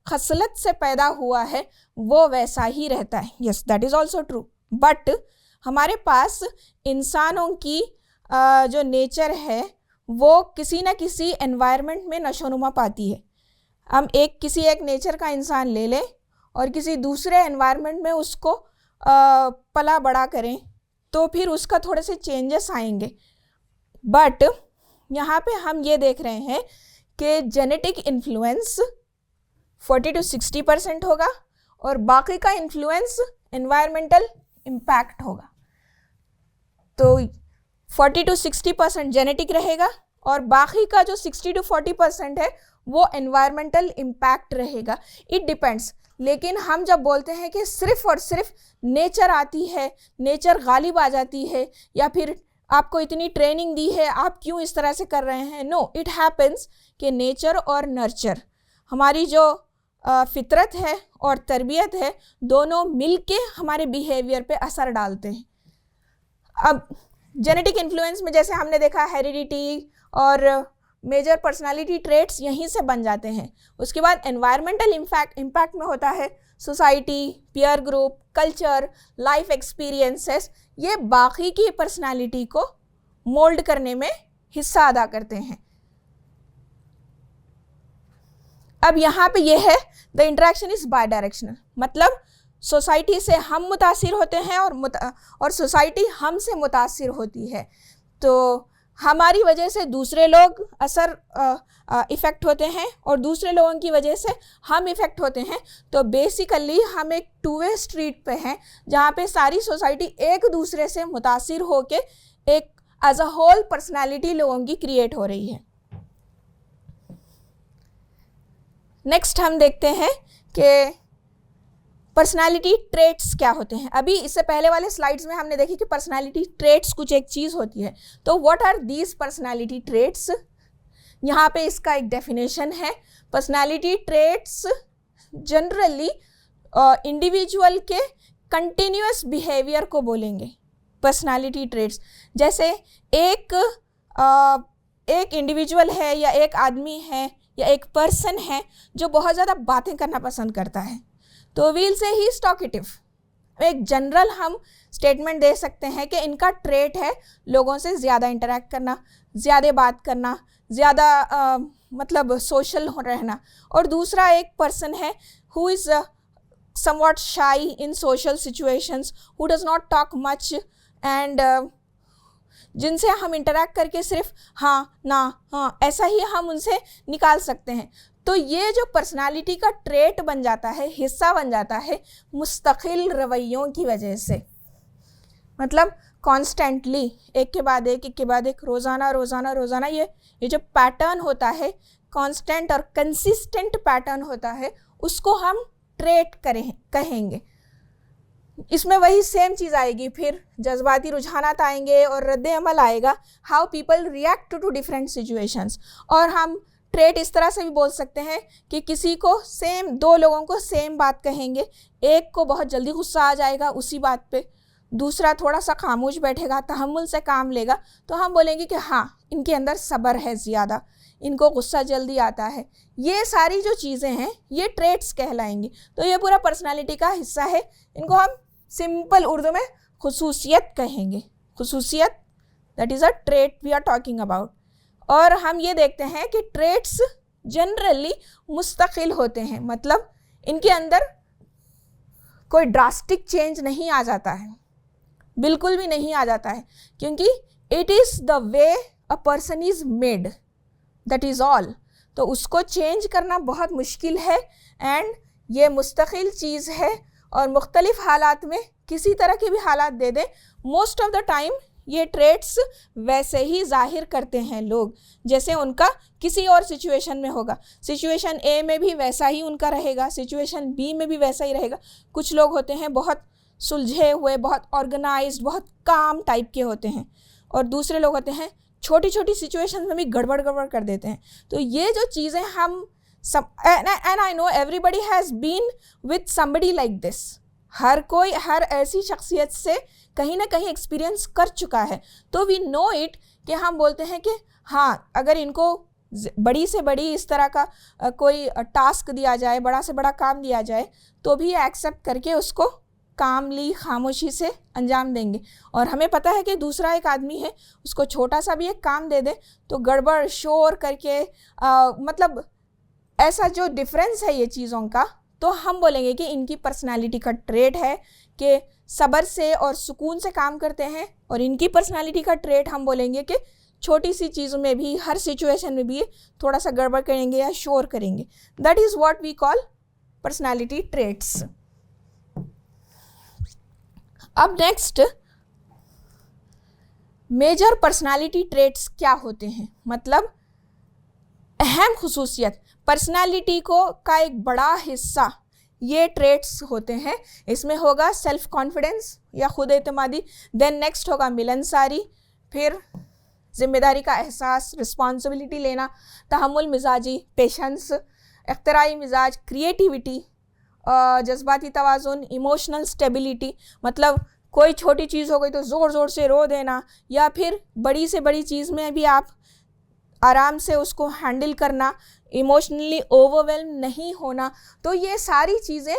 S1: खसलत से पैदा हुआ है वो वैसा ही रहता है। Yes, that is also true. But हमारे पास इंसानों की जो नेचर है वो किसी न किसी एनवायरनमेंट में नशोनुमा पाती है। हम किसी एक नेचर का इंसान ले लें और किसी दूसरे एनवायरनमेंट में उसको पला बड़ा करें तो फिर उसका थोड़े से चेंजेस आएंगे। बट यहाँ पे हम ये देख रहे हैं कि जेनेटिक इन्फ्लुएंस 40 to 60% होगा और बाकी का इन्फ्लुएंस एनवायरमेंटल इम्पैक्ट होगा। तो 40 to 60% जेनेटिक रहेगा और बाकी का जो 60 to 40% है वो एनवायरमेंटल इम्पैक्ट रहेगा। It depends. लेकिन हम जब बोलते हैं कि सिर्फ और सिर्फ नेचर आती है, नेचर गालिब आ जाती है, या फिर आपको इतनी ट्रेनिंग दी है आप क्यों इस तरह से कर रहे हैं, नो, इट हैपन्स कि नेचर और नर्चर, हमारी जो फितरत है और तरबियत है, दोनों मिलके हमारे बिहेवियर पे असर डालते हैं। अब जेनेटिक इन्फ्लुएंस में जैसे हमने देखा हेरिडिटी और मेजर पर्सनालिटी ट्रेट्स यहीं से बन जाते हैं। उसके बाद एनवायरमेंटल इम्पैक्ट में होता है society, peer group, culture, life experiences, ये बाकी की पर्सनालिटी को मोल्ड करने में हिस्सा अदा करते हैं। अब यहाँ पे ये है the interaction is by directional, मतलब सोसाइटी से हम मुतासिर होते हैं और सोसाइटी हमसे मुतासिर होती है। तो हमारी वजह से दूसरे लोग इफ़ेक्ट होते हैं और दूसरे लोगों की वजह से हम इफ़ेक्ट होते हैं। तो बेसिकली हम एक 2-वे स्ट्रीट पे हैं जहाँ पे सारी सोसाइटी एक दूसरे से मुतासिर होके एक एज अ होल पर्सनालिटी लोगों की क्रिएट हो रही है। नेक्स्ट हम देखते हैं कि पर्सनालिटी ट्रेट्स क्या होते हैं। अभी इससे पहले वाले स्लाइड्स में हमने देखी कि पर्सनालिटी ट्रेट्स कुछ एक चीज़ होती है। तो what are these personality traits, यहाँ पे इसका एक डेफिनेशन है। पर्सनालिटी ट्रेट्स जनरली इंडिविजुअल के कंटिन्यूअस बिहेवियर को बोलेंगे पर्सनालिटी ट्रेट्स। जैसे एक इंडिविजुअल है या एक आदमी है या एक पर्सन है जो बहुत ज़्यादा बातें करना पसंद करता है, तो वील से ही इज टॉकेटिव। एक जनरल हम स्टेटमेंट दे सकते हैं कि इनका ट्रेट है लोगों से ज़्यादा इंटरेक्ट करना, ज़्यादा बात करना, ज़्यादा मतलब सोशल रहना। और दूसरा एक पर्सन है who is somewhat shy in social situations, who does not talk much and जिनसे हम इंटरेक्ट करके सिर्फ हाँ ना हाँ ऐसा ही हम उनसे निकाल सकते हैं। तो ये जो पर्सनालिटी का ट्रेट बन जाता है, हिस्सा बन जाता है मुस्तकिल रवैयों की वजह से, मतलब कॉन्स्टेंटली एक के बाद एक रोज़ाना ये जो पैटर्न होता है, कांस्टेंट और कंसिस्टेंट पैटर्न होता है, उसको हम ट्रेट कहेंगे। इसमें वही सेम चीज़ आएगी, फिर जज्बाती रुझानात आएंगे और रद्द अमल आएगा, how people react to different situations. और हम ट्रेट इस तरह से भी बोल सकते हैं कि किसी को सेम, दो लोगों को सेम बात कहेंगे, एक को बहुत जल्दी गुस्सा आ जाएगा उसी बात पे, दूसरा थोड़ा सा खामोश बैठेगा, तहम्मुल से काम लेगा, तो हम बोलेंगे कि हाँ इनके अंदर सब्र है ज़्यादा, इनको गुस्सा जल्दी आता है। ये सारी जो चीज़ें हैं ये ट्रेट्स कहलाएंगी। तो ये पूरा पर्सनालिटी का हिस्सा है। इनको हम सिंपल उर्दू में खुसूसियत कहेंगे। खुसूसियत, that is a trait we are talking about. और हम ये देखते हैं कि ट्रेट्स जनरली मुस्तकिल होते हैं, मतलब इनके अंदर कोई ड्रास्टिक चेंज नहीं आ जाता है, बिल्कुल भी नहीं आ जाता है, क्योंकि it is the way a person is made, that is all. तो उसको चेंज करना बहुत मुश्किल है एंड ये मुस्तकिल चीज़ है। और मुख्तलिफ हालात में किसी तरह के भी हालात दे दें, मोस्ट ऑफ द टाइम ये ट्रेट्स वैसे ही जाहिर करते हैं लोग जैसे उनका किसी और सिचुएशन में होगा। सिचुएशन ए में भी वैसा ही उनका रहेगा, सिचुएशन बी में भी वैसा ही रहेगा। कुछ लोग होते हैं बहुत सुलझे हुए, बहुत ऑर्गेनाइज्ड, बहुत काम टाइप के होते हैं, और दूसरे लोग होते हैं छोटी छोटी सिचुएशन में भी गड़बड़ कर देते हैं। तो ये जो चीज़ें हम सब, and I know everybody has been with somebody like this, हर कोई हर ऐसी शख्सियत से कहीं ना कहीं एक्सपीरियंस कर चुका है। तो वी नो इट कि हम बोलते हैं कि हाँ अगर इनको बड़ी से बड़ी इस तरह का कोई टास्क दिया जाए, बड़ा से बड़ा काम दिया जाए, तो भी एक्सेप्ट करके उसको कामली खामोशी से अंजाम देंगे। और हमें पता है कि दूसरा एक आदमी है, उसको छोटा सा भी एक काम दे दे तो गड़बड़ शोर करके मतलब ऐसा जो डिफरेंस है ये चीज़ों का, तो हम बोलेंगे कि इनकी पर्सनालिटी का ट्रेट है कि सब्र से और सुकून से काम करते हैं। और इनकी पर्सनालिटी का ट्रेट हम बोलेंगे कि छोटी सी चीज़ों में भी, हर सिचुएशन में भी थोड़ा सा गड़बड़ करेंगे या शोर करेंगे। That is what we call personality traits. अब नेक्स्ट, मेजर पर्सनालिटी ट्रेट्स क्या होते हैं, मतलब अहम खुसूसियत, पर्सनालिटी को का एक बड़ा हिस्सा ये ट्रेट्स होते हैं। इसमें होगा सेल्फ कॉन्फिडेंस या खुद एतमादी, देन नेक्स्ट होगा मिलनसारी, फिर जिम्मेदारी का एहसास, रिस्पॉन्सिबिलिटी लेना, तहम्मुल मिजाजी, पेशेंस, इख्तराई मिजाज, क्रिएटिविटी, जज्बाती तवाज़ुन, इमोशनल स्टेबिलिटी, मतलब कोई छोटी चीज़ हो गई तो ज़ोर ज़ोर से रो देना, या फिर बड़ी से बड़ी चीज़ में भी आप आराम से उसको हैंडल करना, इमोशनली ओवरवेल्म नहीं होना। तो ये सारी चीज़ें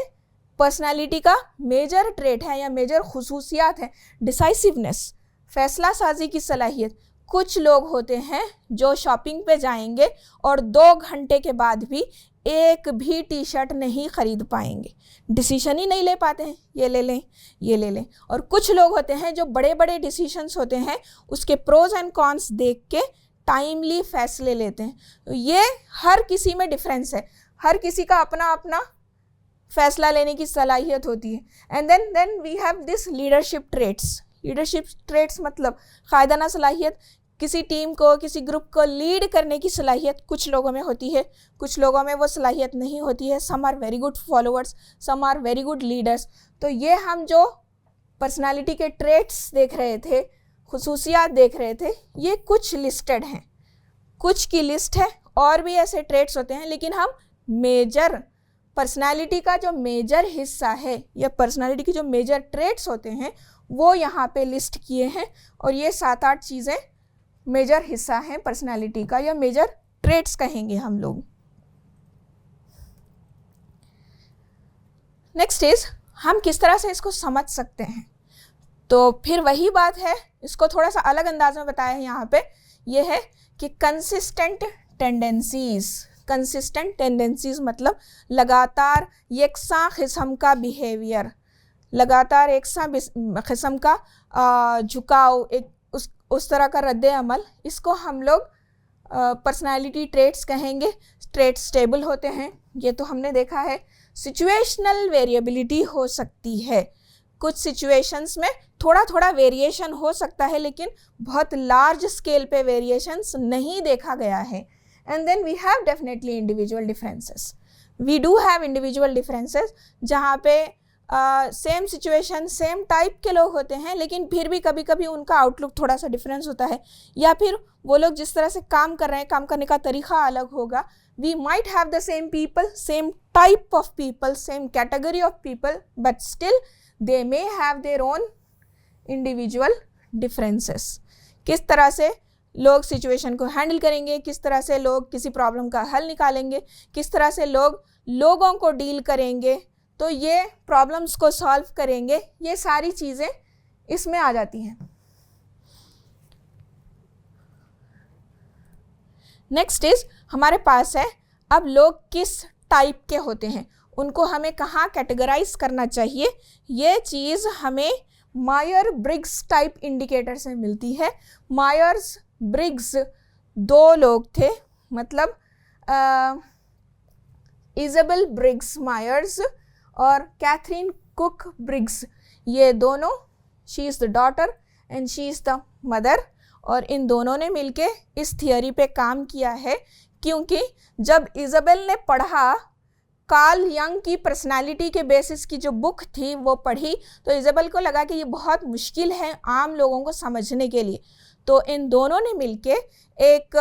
S1: पर्सनालिटी का मेजर ट्रेट है या मेजर खुसूसियात है। डिसाइसिवनेस, फैसला साजी की सलाहियत, कुछ लोग होते हैं जो शॉपिंग पे जाएंगे और 2 घंटे के बाद भी एक भी टी शर्ट नहीं ख़रीद पाएंगे, डिसीजन ही नहीं ले पाते हैं, ये ले लें ये ले लें। और कुछ लोग होते हैं जो बड़े बड़े डिसीजंस होते हैं उसके प्रोज एंड कॉन्स देख के टाइमली फैसले लेते हैं। तो ये हर किसी में डिफरेंस है, हर किसी का अपना अपना फैसला लेने की सलाहियत होती है। And then we have this leadership traits. Leadership traits मतलब क़ायदाना सलाहियत, किसी टीम को, किसी ग्रुप को लीड करने की सलाहियत कुछ लोगों में होती है, कुछ लोगों में वो सलाहियत नहीं होती है। Some are very good followers, some are very good leaders. तो ये हम जो पर्सनालिटी के ट्रेट्स देख रहे थे, खुसूसियात देख रहे थे, ये कुछ लिस्टेड हैं, कुछ की लिस्ट है, और भी ऐसे ट्रेट्स होते हैं, लेकिन हम मेजर पर्सनालिटी का जो मेजर हिस्सा है या पर्सनालिटी की जो मेजर ट्रेट्स होते हैं वो यहाँ पे लिस्ट किए हैं। और ये 7-8 चीज़ें मेजर हिस्सा है पर्सनालिटी का या मेजर ट्रेट्स कहेंगे हम लोग। नेक्स्ट इज हम किस तरह से इसको समझ सकते हैं। तो फिर वही बात है, इसको थोड़ा सा अलग अंदाज में बताया है यहाँ पे। ये है कि कंसिस्टेंट टेंडेंसीज। कंसिस्टेंट टेंडेंसीज मतलब लगातार यकसा किस्म का बिहेवियर, लगातार यकसा किस्म का झुकाव, एक उस तरह का रद्द अमल, इसको हम लोग पर्सनालिटी ट्रेट्स कहेंगे। ट्रेट्स स्टेबल होते हैं, ये तो हमने देखा है। सिचुएशनल वेरिएबिलिटी हो सकती है, कुछ सिचुएशंस में थोड़ा थोड़ा वेरिएशन हो सकता है, लेकिन बहुत लार्ज स्केल पे वेरिएशंस नहीं देखा गया है। And then we have definitely individual differences. We do have individual differences, जहाँ पे सेम सिचुएशन सेम टाइप के लोग होते हैं, लेकिन फिर भी कभी कभी उनका आउटलुक थोड़ा सा डिफरेंस होता है, या फिर वो लोग जिस तरह से काम कर रहे हैं, काम करने का तरीका अलग होगा. We might have the same people, same type of people, same category of people, but still they may have their own individual differences. किस तरह से लोग सिचुएशन को हैंडल करेंगे, किस तरह से लोग किसी प्रॉब्लम का हल निकालेंगे, किस तरह से लोग लोगों को डील करेंगे, तो ये प्रॉब्लम्स को सॉल्व करेंगे, ये सारी चीज़ें इसमें आ जाती हैं. नेक्स्ट इज हमारे पास है अब लोग किस टाइप के होते हैं, उनको हमें कहाँ कैटेगराइज करना चाहिए. ये चीज़ हमें मायर ब्रिग्स टाइप इंडिकेटर से मिलती है. मायर्स ब्रिग्स दो लोग थे, मतलब इज़ाबेल ब्रिग्स मायर्स और कैथरीन कुक ब्रिग्स, ये दोनों, she is the daughter and she is the mother, और इन दोनों ने मिलके इस थियोरी पे काम किया है. क्योंकि जब इज़ाबेल ने पढ़ा, कार्ल यंग की पर्सनालिटी के बेसिस की जो बुक थी वो पढ़ी, तो इज़ाबेल को लगा कि ये बहुत मुश्किल है आम लोगों को समझने के लिए. तो इन दोनों ने मिलके एक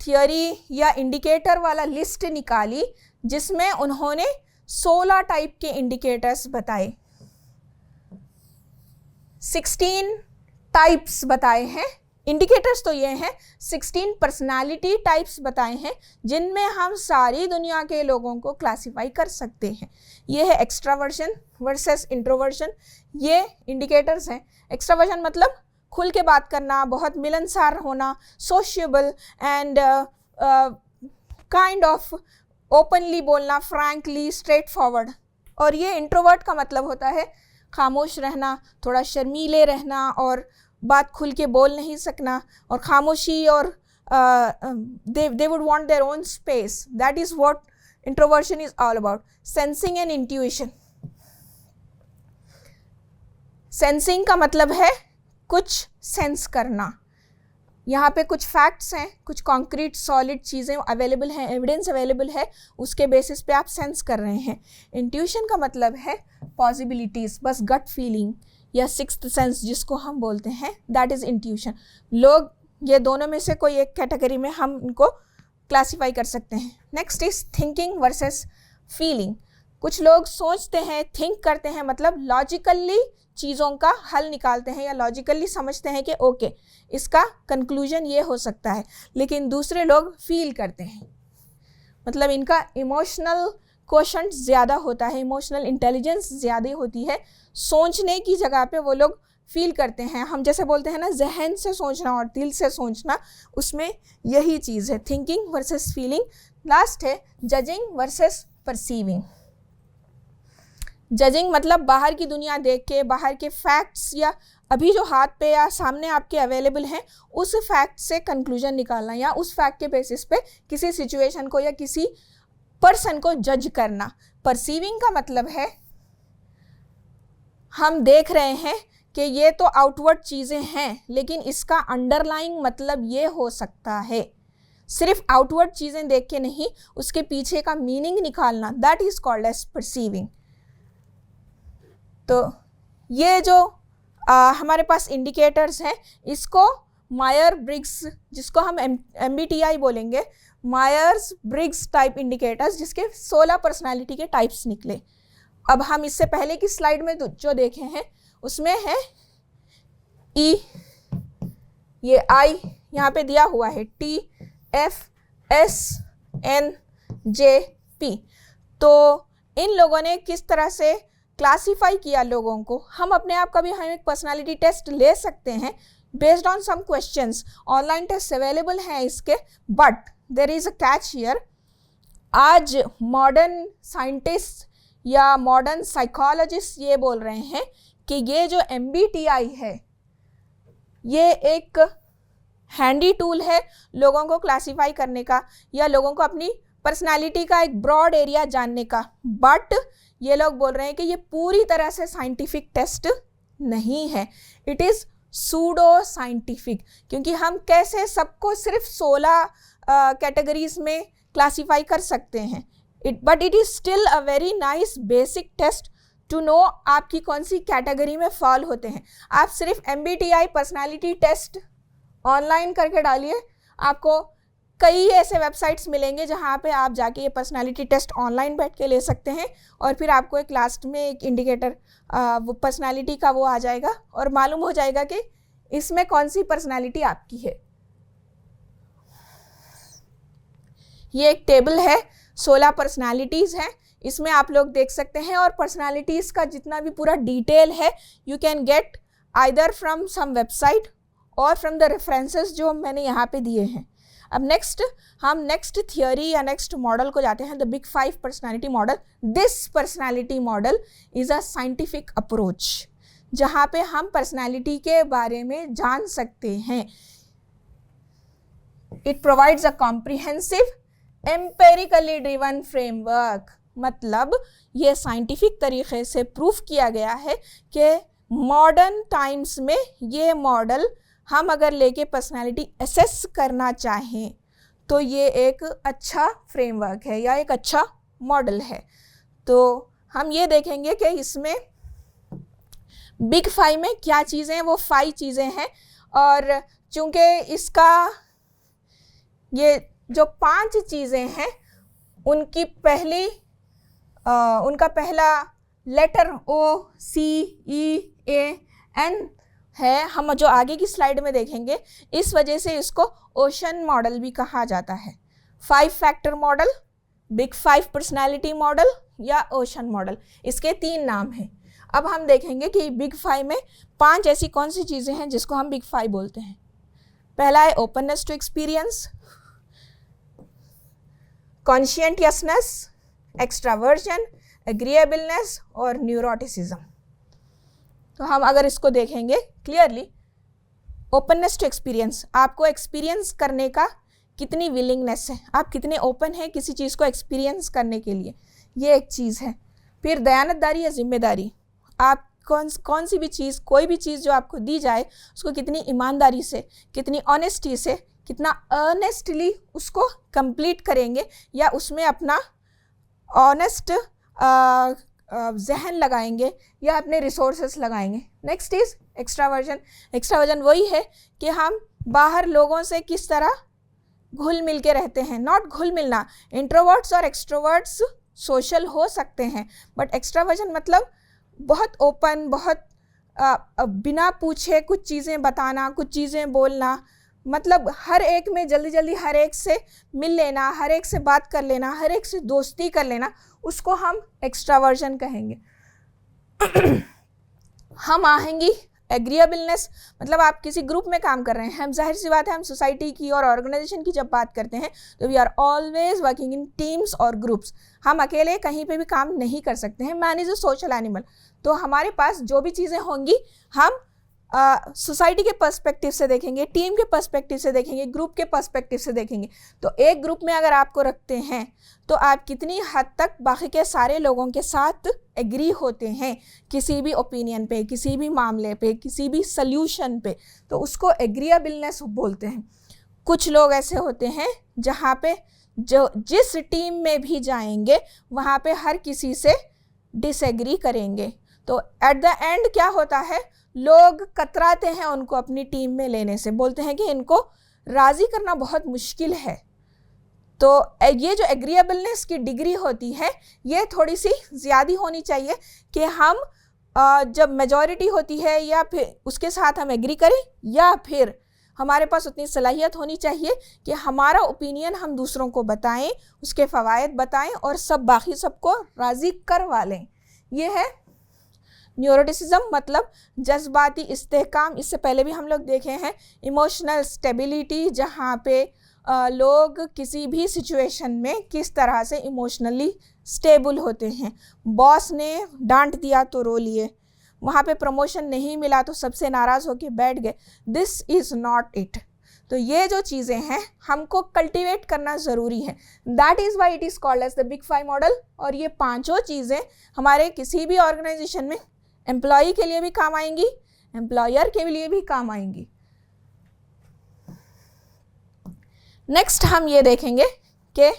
S1: थियोरी या इंडिकेटर वाला लिस्ट निकाली, जिसमें उन्होंने 16 टाइप के इंडिकेटर्स बताए, 16 टाइप्स बताए हैं. इंडिकेटर्स तो ये हैं, 16 पर्सनालिटी टाइप्स बताए हैं, जिनमें हम सारी दुनिया के लोगों को क्लासिफाई कर सकते हैं. ये है एक्स्ट्रावर्जन वर्सेस इंट्रोवर्जन, ये इंडिकेटर्स हैं. एक्स्ट्रावर्जन मतलब खुल के बात करना, बहुत मिलनसार होना, sociable and kind of openly बोलना, फ्रैंकली, स्ट्रेट फॉरवर्ड. और ये इंट्रोवर्ट का मतलब होता है खामोश रहना, थोड़ा शर्मीले रहना और बात खुल के बोल नहीं सकना, और खामोशी, और they would want their own space. That is what introversion is all about. Sensing and intuition. Sensing का मतलब है कुछ सेंस करना. यहाँ पे कुछ फैक्ट्स हैं, कुछ कॉन्क्रीट सॉलिड चीज़ें अवेलेबल हैं, एविडेंस अवेलेबल है, उसके बेसिस पे आप सेंस कर रहे हैं. इंट्यूशन का मतलब है पॉसिबिलिटीज़, बस गट फीलिंग या सिक्स्थ सेंस जिसको हम बोलते हैं, दैट इज़ इंट्यूशन. लोग ये दोनों में से कोई एक कैटेगरी में हम इनको क्लासीफाई कर सकते हैं. Next is thinking versus feeling. कुछ लोग सोचते हैं, थिंक करते हैं, मतलब लॉजिकली चीज़ों का हल निकालते हैं या लॉजिकली समझते हैं कि ओके इसका कंक्लूजन ये हो सकता है, लेकिन दूसरे लोग फील करते हैं, मतलब इनका इमोशनल क्वोशंट ज़्यादा होता है, इमोशनल इंटेलिजेंस ज़्यादा होती है. सोचने की जगह पे वो लोग फील करते हैं. हम जैसे बोलते हैं ना, जहन से सोचना और दिल से सोचना, उसमें यही चीज़ है, थिंकिंग वर्सेस फीलिंग. लास्ट है जजिंग वर्सेस परसीविंग. जजिंग मतलब बाहर की दुनिया देख के, बाहर के फैक्ट्स या अभी जो हाथ पे या सामने आपके अवेलेबल हैं, उस फैक्ट से कंक्लूजन निकालना, या उस फैक्ट के बेसिस पे किसी सिचुएशन को या किसी पर्सन को जज करना. परसीविंग का मतलब है हम देख रहे हैं कि ये तो आउटवर्ड चीज़ें हैं, लेकिन इसका अंडरलाइंग मतलब ये हो सकता है. सिर्फ आउटवर्ड चीज़ें देख के नहीं, उसके पीछे का मीनिंग निकालना, that is called as perceiving. तो ये जो हमारे पास इंडिकेटर्स हैं, इसको मायर ब्रिग्स, जिसको हम MBTI बोलेंगे, मायर्स ब्रिग्स टाइप इंडिकेटर्स, जिसके 16 पर्सनालिटी के टाइप्स निकले. अब हम इससे पहले की स्लाइड में जो देखे हैं उसमें है E, ये I यहाँ पे दिया हुआ है, T, F, S, N, J, P. तो इन लोगों ने किस तरह से क्लासीफाई किया लोगों को. हम अपने आप का भी हम एक पर्सनालिटी टेस्ट ले सकते हैं based on some questions. Online test available हैं इसके, but there is a catch here. आज मॉडर्न साइंटिस्ट या मॉडर्न साइकोलॉजिस्ट ये बोल रहे हैं कि ये जो MBTI है, ये एक हैंडी टूल है लोगों को क्लासीफाई करने का या लोगों को अपनी पर्सनालिटी का एक ब्रॉड एरिया जानने का. बट ये लोग बोल रहे हैं कि ये पूरी तरह से साइंटिफिक टेस्ट नहीं है, इट इज़ सूडो साइंटिफिक. क्योंकि हम कैसे सबको सिर्फ 16 कैटेगरीज में क्लासीफाई कर सकते हैं, but it is still a very nice basic test to know आपकी कौन सी कैटेगरी में फॉल होते हैं। आप सिर्फ MBTI पर्सनालिटी टेस्ट ऑनलाइन करके डालिए, आपको कई ऐसे वेबसाइट्स मिलेंगे जहाँ पे आप जाके ये पर्सनालिटी टेस्ट ऑनलाइन बैठ के ले सकते हैं, और फिर आपको एक लास्ट में एक इंडिकेटर वो पर्सनालिटी का वो आ जाएगा और मालूम हो जाएगा कि इसमें कौन सी पर्सनालिटी आपकी है। ये एक टेबल है, 16 पर्सनालिटीज़ हैं, इसमें आप लोग देख सकते हैं, और पर्सनालिटीज़ का जितना भी पूरा डिटेल है you can get either from some website और फ्रॉम द रेफरेंसेस जो मैंने यहाँ पे दिए हैं। अब हम नेक्स्ट थियोरी या नेक्स्ट मॉडल को जाते हैं, the big 5 personality model. This personality model is a scientific approach, जहाँ पे हम पर्सनालिटी के बारे में जान सकते हैं। It provides a comprehensive empirically driven framework, मतलब ये साइंटिफिक तरीके से प्रूफ किया गया है कि मॉडर्न टाइम्स में ये मॉडल हम अगर लेके पर्सनालिटी असेस करना चाहें तो ये एक अच्छा फ्रेमवर्क है या एक अच्छा मॉडल है। तो हम ये देखेंगे कि इसमें बिग 5 में क्या चीज़ें हैं, वो 5 चीज़ें हैं, और चूँकि इसका ये जो 5 चीज़ें हैं उनका पहला लेटर OCEAN है, हम जो आगे की स्लाइड में देखेंगे, इस वजह से इसको ओशन मॉडल भी कहा जाता है। 5 factor model, big 5 personality model या ओशन मॉडल, इसके 3 नाम हैं। अब हम देखेंगे कि बिग 5 में 5 ऐसी कौन सी चीज़ें हैं जिसको हम बिग 5 बोलते हैं। पहला है openness to experience, consciousness, extraversion, agreeableness और न्यूरोटिसिज्म। तो हम अगर इसको देखेंगे क्लियरली, ओपननेस टू एक्सपीरियंस, आपको एक्सपीरियंस करने का कितनी विलिंगनेस है, आप कितने ओपन हैं किसी चीज़ को एक्सपीरियंस करने के लिए, ये एक चीज़ है। फिर दयानतदारी या जिम्मेदारी, आप कौन सी भी चीज़, कोई भी चीज़ जो आपको दी जाए उसको कितनी ईमानदारी से, कितनी ऑनेस्टी से, कितना अर्नेस्टली उसको कंप्लीट करेंगे या उसमें अपना ऑनेस्ट जहन लगाएंगे या अपने रिसोर्सेस लगाएंगे। Next is extraversion. एक्स्ट्रावर्जन वही है कि हम बाहर लोगों से किस तरह घुल मिल के रहते हैं, नॉट घुल मिलना। इंट्रोवर्ट्स और एक्सट्रोवर्ट्स सोशल हो सकते हैं, बट एक्स्ट्रावर्जन मतलब बहुत ओपन, बहुत बिना पूछे कुछ चीज़ें बताना, कुछ चीज़ें बोलना, मतलब हर एक में जल्दी जल्दी हर एक से मिल लेना, हर एक से बात कर लेना, हर एक से दोस्ती कर लेना, उसको हम एक्स्ट्रावर्जन कहेंगे। हम आएंगी एग्रीएबलनेस, मतलब आप किसी ग्रुप में काम कर रहे हैं, हम जाहिर सी बात है हम सोसाइटी की और ऑर्गेनाइजेशन की जब बात करते हैं तो we are always working in teams और ग्रुप्स। हम अकेले कहीं पे भी काम नहीं कर सकते हैं, man is a social animal. तो हमारे पास जो भी चीज़ें होंगी हम सोसाइटी के पर्सपेक्टिव से देखेंगे, टीम के पर्सपेक्टिव से देखेंगे, ग्रुप के पर्सपेक्टिव से देखेंगे। तो एक ग्रुप में अगर आपको रखते हैं तो आप कितनी हद तक बाकी के सारे लोगों के साथ एग्री होते हैं किसी भी ओपिनियन पे, किसी भी मामले पे, किसी भी सल्यूशन पे, तो उसको एग्रीएबलनेस बोलते हैं। कुछ लोग ऐसे होते हैं जहाँ पे जो जिस टीम में भी जाएंगे वहाँ पे हर किसी से डिसएग्री करेंगे, तो एट द एंड क्या होता है, लोग कतराते हैं उनको अपनी टीम में लेने से, बोलते हैं कि इनको राज़ी करना बहुत मुश्किल है। तो ये जो एग्रीएबलनेस की डिग्री होती है ये थोड़ी सी ज़्यादा होनी चाहिए कि हम जब मेजॉरिटी होती है या फिर उसके साथ हम एग्री करें, या फिर हमारे पास उतनी सलाहियत होनी चाहिए कि हमारा ओपिनियन हम दूसरों को बताएं, उसके फ़वायद बताएं और बाकी सबको राज़ी करवा लें। ये है न्यूरोटिसिज्म, मतलब जज्बाती इस्तेहकाम। इससे पहले भी हम लोग देखे हैं इमोशनल स्टेबिलिटी, जहाँ पे लोग किसी भी सिचुएशन में किस तरह से इमोशनली स्टेबल होते हैं। बॉस ने डांट दिया तो रो लिए, वहाँ पे प्रमोशन नहीं मिला तो सबसे नाराज़ होकर बैठ गए, दिस इज़ नॉट इट। तो ये जो चीज़ें हैं हमको कल्टीवेट करना ज़रूरी है, that is why it is called as the big 5 model. और ये पांचों चीज़ें हमारे किसी भी ऑर्गेनाइजेशन में एम्प्लॉई के लिए भी काम आएंगी, एम्प्लॉयर के लिए भी काम आएंगी। नेक्स्ट हम ये देखेंगे कि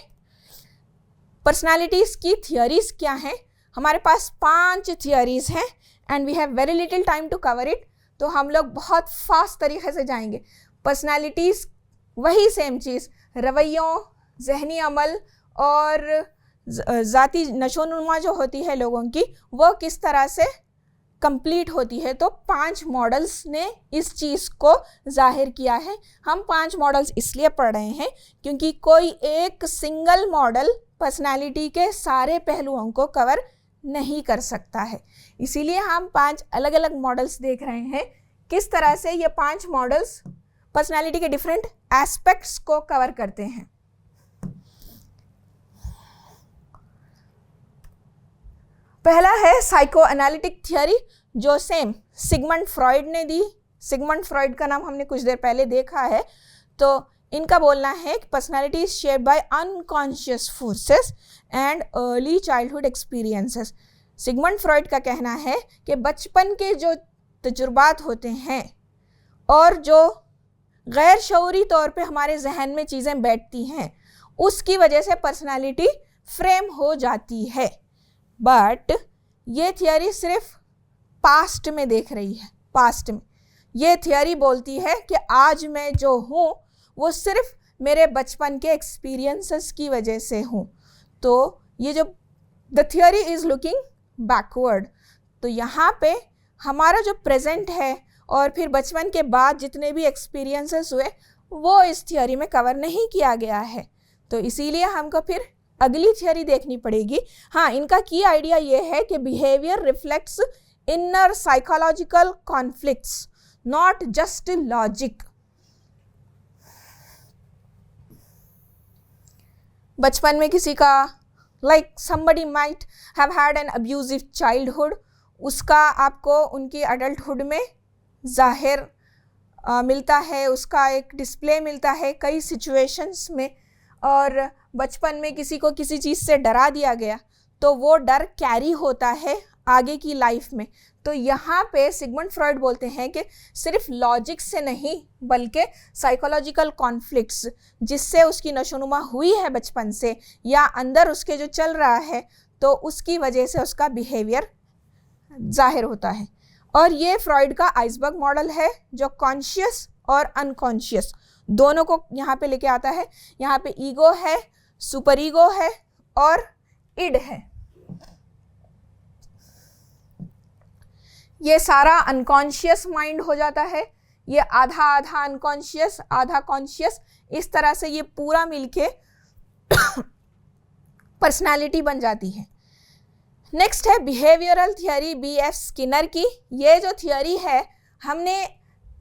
S1: पर्सनालिटीज़ की थियोरीज क्या हैं। हमारे पास 5 थियरीज हैं and we have very little time to cover it, तो हम लोग बहुत फास्ट तरीके से जाएंगे। पर्सनालिटीज़ वही सेम चीज़, रवैयों, जहनी अमल और ज़ाती नशोनुमा जो होती है लोगों की, वो किस तरह से कंप्लीट होती है। तो 5 मॉडल्स ने इस चीज़ को जाहिर किया है। हम 5 मॉडल्स इसलिए पढ़ रहे हैं क्योंकि कोई एक सिंगल मॉडल पर्सनालिटी के सारे पहलुओं को कवर नहीं कर सकता है, इसीलिए हम 5 अलग अलग मॉडल्स देख रहे हैं किस तरह से ये 5 मॉडल्स पर्सनालिटी के डिफरेंट एस्पेक्ट्स को कवर करते हैं। पहला है साइको एनालिटिक थियरी, जो सेम सिगमंड फ्रॉइड ने दी। सिगमंड फ्रॉइड का नाम हमने कुछ देर पहले देखा है। तो इनका बोलना है कि personality is shaped by unconscious forces and early childhood experiences. Sigmund Freud का कहना है कि बचपन के जो तजुर्बात होते हैं और जो गैर शऊरी तौर पे हमारे जहन में चीज़ें बैठती हैं, उसकी वजह से पर्सनालिटी फ्रेम हो जाती है। बट ये थियरी सिर्फ पास्ट में देख रही है। पास्ट में ये थियरी बोलती है कि आज मैं जो हूँ वो सिर्फ मेरे बचपन के एक्सपीरियंसेस की वजह से हूँ। तो ये जो the theory is looking backward, तो यहाँ पे हमारा जो प्रेजेंट है और फिर बचपन के बाद जितने भी एक्सपीरियंसेस हुए वो इस थियरी में कवर नहीं किया गया है। तो इसीलिए हमको फिर अगली थियरी देखनी पड़ेगी। हाँ, इनका की आइडिया ये है कि behaviour reflects inner psychological conflicts, not just logic. बचपन में किसी का somebody might have had an abusive childhood, उसका आपको उनकी अडल्टहुड में जाहिर मिलता है, उसका एक डिस्प्ले मिलता है कई सिचुएशंस में। और बचपन में किसी को किसी चीज़ से डरा दिया गया तो वो डर कैरी होता है आगे की लाइफ में। तो यहाँ पे सिगमंड फ्रॉइड बोलते हैं कि सिर्फ लॉजिक से नहीं बल्कि साइकोलॉजिकल कॉन्फ्लिक्ट्स जिससे उसकी नशोनुमा हुई है बचपन से या अंदर उसके जो चल रहा है, तो उसकी वजह से उसका बिहेवियर जाहिर होता है। और ये फ्रॉइड का आइसबर्ग मॉडल है जो कॉन्शियस और अनकॉन्शियस दोनों को यहाँ पे लेके आता है। यहाँ पे ईगो है, सुपर ईगो है और इड है। ये सारा अनकॉन्शियस माइंड हो जाता है, ये आधा आधा अनकॉन्शियस आधा कॉन्शियस, इस तरह से ये पूरा मिलके पर्सनालिटी बन जाती है। नेक्स्ट है बिहेवियरल थियरी B.F. स्किनर की। ये जो थियरी है हमने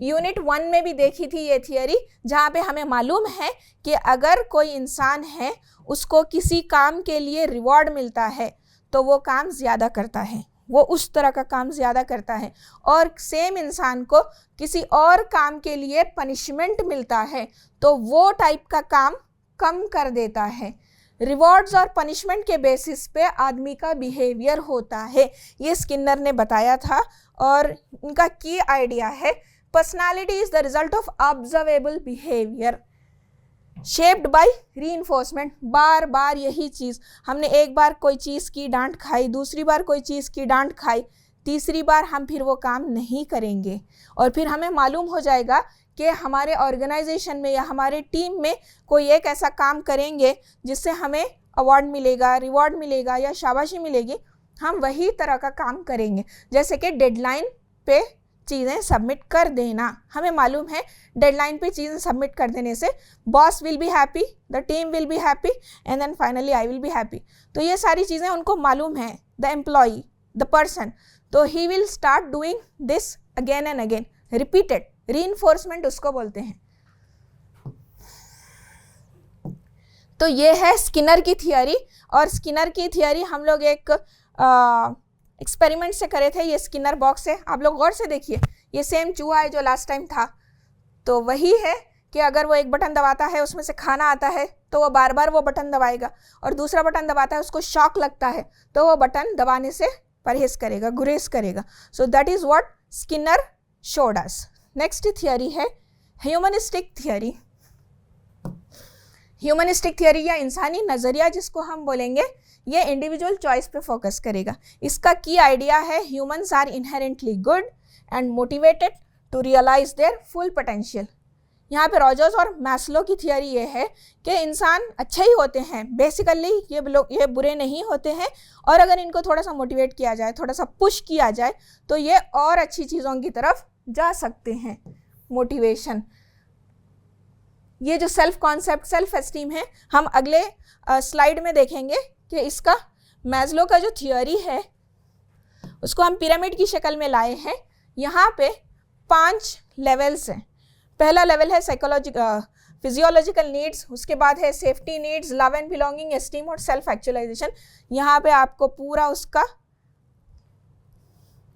S1: यूनिट 1 में भी देखी थी ये थियरी, जहाँ पे हमें मालूम है कि अगर कोई इंसान है उसको किसी काम के लिए रिवॉर्ड मिलता है तो वो काम ज़्यादा करता है, वो उस तरह का काम ज़्यादा करता है। और सेम इंसान को किसी और काम के लिए पनिशमेंट मिलता है तो वो टाइप का काम कम कर देता है। रिवॉर्ड्स और पनिशमेंट के बेसिस पे आदमी का बिहेवियर होता है, ये स्किनर ने बताया था। और इनका की आइडिया है personality is the result of observable behaviour shaped by reinforcement. बार बार यही चीज़, हमने एक बार कोई चीज़ की डांट खाई, दूसरी बार कोई चीज़ की डांट खाई, तीसरी बार हम फिर वो काम नहीं करेंगे और फिर हमें मालूम हो जाएगा कि हमारे ऑर्गेनाइजेशन में या हमारे टीम में कोई एक ऐसा काम करेंगे जिससे हमें अवार्ड मिलेगा, रिवॉर्ड मिलेगा या शाबाशी मिलेगी, हम वही तरह का काम करेंगे। जैसे कि डेडलाइन पे चीज़ें सबमिट कर देना, हमें मालूम है डेडलाइन पे चीज़ें सबमिट कर देने से boss will be happy, the team will be happy and then finally I will be happy. तो ये सारी चीज़ें उनको मालूम है, द एम्प्लॉई, द पर्सन, तो he will start doing this again and again, repeated reinforcement उसको बोलते हैं। तो ये है स्किनर की थियरी। और स्किनर की थियरी हम लोग एक एक्सपेरिमेंट से करे थे, ये स्किनर बॉक्स है, आप लोग गौर से देखिए, ये सेम चूहा है जो लास्ट टाइम था। तो वही है कि अगर वो एक बटन दबाता है उसमें से खाना आता है तो वो बार बार वो बटन दबाएगा, और दूसरा बटन दबाता है उसको शॉक लगता है तो वो बटन दबाने से परहेज करेगा, गुरेज करेगा। सो that is what Skinner showed us. Next theory है ह्यूमनिस्टिक थियरी। ह्यूमनिस्टिक थियरी या इंसानी नज़रिया जिसको हम बोलेंगे, ये इंडिविजुअल चॉइस पे फोकस करेगा। इसका की आइडिया है humans are inherently good and motivated to realize their full potential. यहाँ पे रॉजर्स और मैस्लो की थियरी ये है कि इंसान अच्छे ही होते हैं, बेसिकली ये बुरे नहीं होते हैं, और अगर इनको थोड़ा सा मोटिवेट किया जाए, थोड़ा सा पुश किया जाए, तो ये और अच्छी चीज़ों की तरफ जा सकते हैं। मोटिवेशन, ये जो सेल्फ कॉन्सेप्ट, सेल्फ एस्टीम है, हम अगले स्लाइड में देखेंगे कि इसका मैस्लो का जो थियरी है उसको हम पिरामिड की शक्ल में लाए हैं। यहाँ पे 5 लेवल्स हैं। पहला लेवल है फिजियोलॉजिकल नीड्स, उसके बाद है safety needs, love and belonging, esteem और सेल्फ एक्चुअलाइजेशन। यहाँ पे आपको पूरा उसका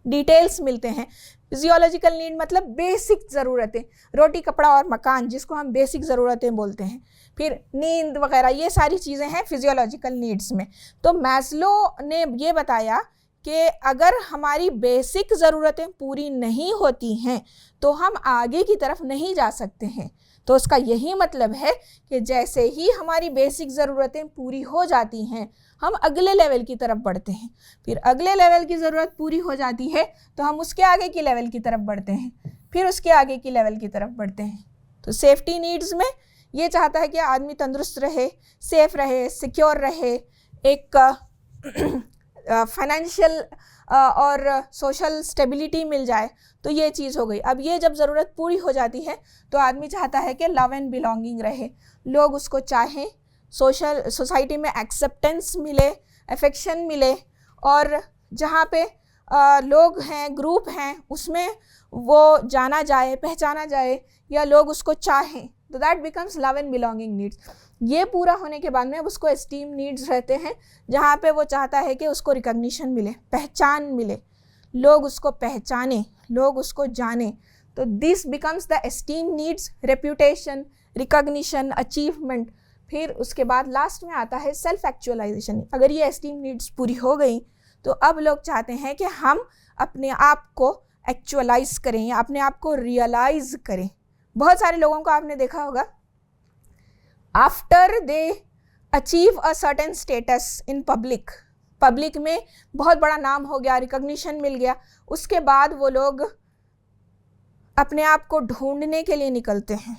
S1: डिटेल्स मिलते हैं। फिजियोलॉजिकल नीड मतलब बेसिक ज़रूरतें, रोटी कपड़ा और मकान, जिसको हम बेसिक ज़रूरतें बोलते हैं। फिर नींद वगैरह, ये सारी चीज़ें हैं फिजियोलॉजिकल नीड्स में। तो मैस्लो ने ये बताया कि अगर हमारी बेसिक ज़रूरतें पूरी नहीं होती हैं तो हम आगे की तरफ नहीं जा सकते हैं। तो उसका यही मतलब है कि जैसे ही हमारी बेसिक ज़रूरतें पूरी हो जाती हैं हम अगले लेवल की तरफ बढ़ते हैं। फिर अगले लेवल की ज़रूरत पूरी हो जाती है तो हम उसके आगे की लेवल की तरफ बढ़ते हैं, फिर उसके आगे की लेवल की तरफ बढ़ते हैं। तो सेफ्टी नीड्स में ये चाहता है कि आदमी तंदुरुस्त रहे, सेफ रहे, सिक्योर रहे, एक फाइनेंशियल और सोशल स्टेबिलिटी मिल जाए, तो ये चीज़ हो गई। अब ये जब ज़रूरत पूरी हो जाती है तो आदमी चाहता है कि लव एंड बिलोंगिंग रहे, लोग उसको चाहें, सोसाइटी में एक्सेप्टेंस मिले, अफेक्शन मिले, और जहाँ पे लोग हैं, ग्रुप हैं, उसमें वो जाना जाए, पहचाना जाए, या लोग उसको चाहें, तो that becomes love and belonging needs. ये पूरा होने के बाद में उसको एस्टीम नीड्स रहते हैं, जहाँ पे वो चाहता है कि उसको रिकॉग्निशन मिले, पहचान मिले, लोग उसको पहचाने, लोग उसको जाने। तो this becomes the esteem needs, reputation, recognition, achievement. फिर उसके बाद लास्ट में आता है सेल्फ एक्चुअलाइजेशन। अगर ये एस्टीम नीड्स पूरी हो गई तो अब लोग चाहते हैं कि हम अपने आप को एक्चुअलाइज करें या अपने आप को रियलाइज करें। बहुत सारे लोगों को आपने देखा होगा, after they achieve a certain status in public में बहुत बड़ा नाम हो गया, रिकॉग्निशन मिल गया, उसके बाद वो लोग अपने आप को ढूंढने के लिए निकलते हैं।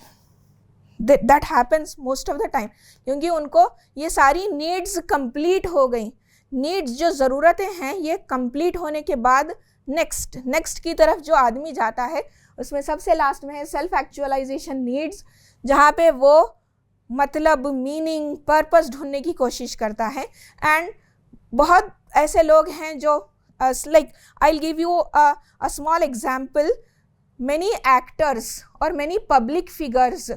S1: That happens most of the time, क्योंकि उनको ये सारी नीड्स कंप्लीट हो गई। नीड्स जो ज़रूरतें हैं ये कंप्लीट होने के बाद नेक्स्ट की तरफ जो आदमी जाता है उसमें सबसे लास्ट में है सेल्फ एक्चुअलाइजेशन नीड्स, जहाँ पे वो मतलब मीनिंग, पर्पस ढूंढने की कोशिश करता है। एंड बहुत ऐसे लोग हैं जो like I will give you a small example, many actors और many public figures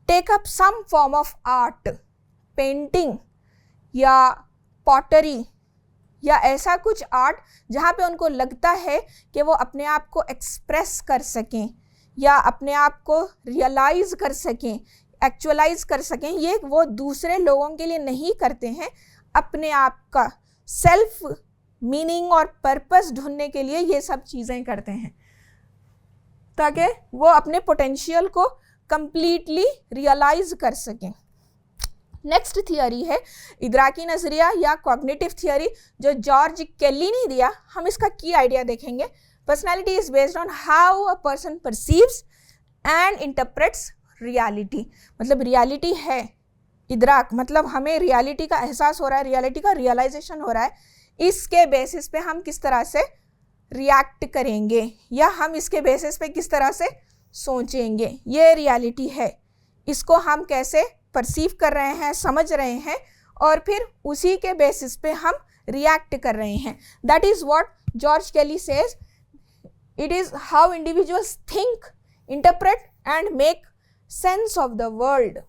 S1: take up some form of art, painting या पॉटरी या ऐसा कुछ आर्ट जहाँ पे उनको लगता है कि वो अपने आप को एक्सप्रेस कर सकें या अपने आप को रियलाइज़ कर सकें, एक्चुअलाइज कर सकें। ये वो दूसरे लोगों के लिए नहीं करते हैं, अपने आप का सेल्फ मीनिंग और पर्पस ढूंढने के लिए ये सब चीज़ें करते हैं, ताकि वो अपने पोटेंशियल को कंप्लीटली रियलाइज कर सकें। नेक्स्ट थियरी है इदराकी नज़रिया या कॉग्निटिव थियरी, जो जॉर्ज केली ने दिया। हम इसका की आइडिया देखेंगे। Personality is based on how a person perceives and interprets reality. मतलब रियलिटी है, इदराक मतलब हमें रियलिटी का एहसास हो रहा है, रियलिटी का रियलाइजेशन हो रहा है, इसके बेसिस पे हम किस तरह से रिएक्ट करेंगे या हम इसके बेसिस पे किस तरह से सोचेंगे, ये रियलिटी है। इसको हम कैसे परसीव कर रहे हैं, समझ रहे हैं, और फिर उसी के बेसिस पे हम रिएक्ट कर रहे हैं। दैट इज़ व्हाट जॉर्ज केली says, it is how individuals think, interpret and make sense of the world.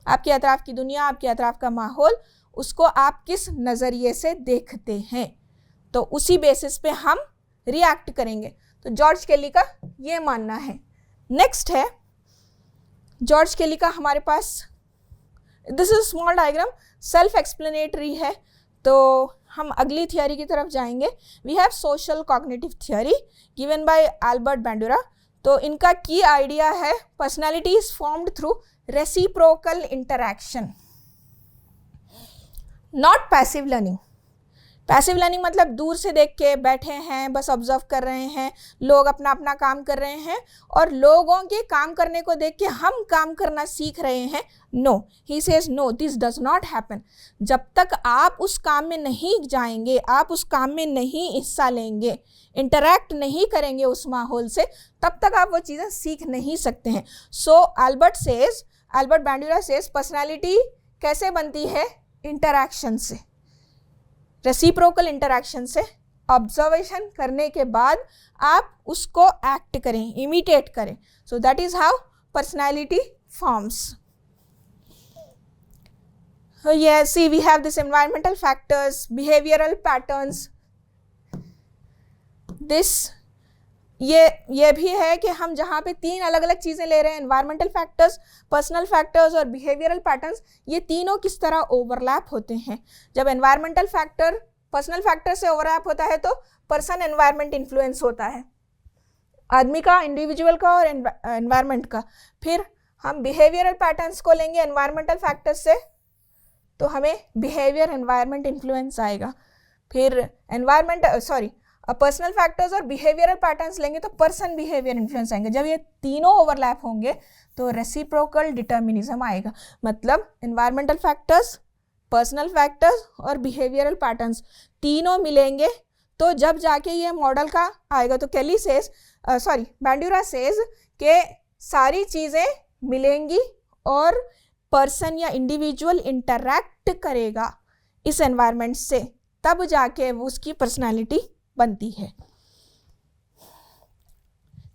S1: आपके अतराफ की दुनिया, आपके अतराफ का माहौल, उसको आप किस नज़रिए से देखते हैं, तो उसी बेसिस पे हम रिएक्ट करेंगे। तो जॉर्ज केली का ये मानना है। नेक्स्ट है जॉर्ज केली का, हमारे पास this is small diagram, self explanatory है, तो हम अगली थियरी की तरफ जाएंगे। We have social cognitive theory given by Albert Bandura. तो इनका की आइडिया है personality is formed through reciprocal interaction. Not passive learning. Passive learning मतलब दूर से देख के बैठे हैं, बस ऑब्जर्व कर रहे हैं, लोग अपना अपना काम कर रहे हैं और लोगों के काम करने को देख के हम काम करना सीख रहे हैं। No, he says no, this does not happen. जब तक आप उस काम में नहीं जाएंगे, आप उस काम में नहीं हिस्सा लेंगे, इंटरैक्ट नहीं करेंगे उस माहौल से, तब तक आप वो चीज़ें सीख नहीं सकते हैं। सो अल्बर्ट बैंड्यूरा सेज पर्सनैलिटी कैसे बनती है? इंटरैक्शन से, रेसिप्रोकल इंटरैक्शन से। ऑब्जर्वेशन करने के बाद आप उसको एक्ट करें, इमिटेट करें। So that is how personality forms. Yes, see, we have this environmental factors, behavioral patterns. This ये भी है कि हम जहाँ पे 3 अलग अलग चीज़ें ले रहे हैं, एनवायरमेंटल फैक्टर्स, पर्सनल फैक्टर्स और बिहेवियरल पैटर्न्स, ये तीनों किस तरह ओवरलैप होते हैं। जब एनवायरमेंटल फैक्टर पर्सनल फैक्टर से ओवरलैप होता है तो पर्सन एनवायरमेंट इन्फ्लुएंस होता है, आदमी का, इंडिविजुअल का और एनवायरमेंट का। फिर हम बिहेवियरल पैटर्न्स को लेंगे एनवायरमेंटल फैक्टर्स से, तो हमें बिहेवियर एनवायरमेंट इन्फ्लुएंस आएगा। फिर पर्सनल फैक्टर्स और बिहेवियरल पैटर्न्स लेंगे तो पर्सन बिहेवियर इन्फ्लुएंस आएंगे। जब ये तीनों ओवरलैप होंगे तो रेसिप्रोकल डिटर्मिनिज्म आएगा। मतलब एनवायरमेंटल फैक्टर्स, पर्सनल फैक्टर्स और बिहेवियरल पैटर्न्स तीनों मिलेंगे तो जब जाके ये मॉडल का आएगा। तो बैंड्यूरा सेज के सारी चीज़ें मिलेंगी और पर्सन या इंडिविजुअल इंटरैक्ट करेगा इस एनवायरनमेंट से, तब जाके वो उसकी पर्सनालिटी बनती है।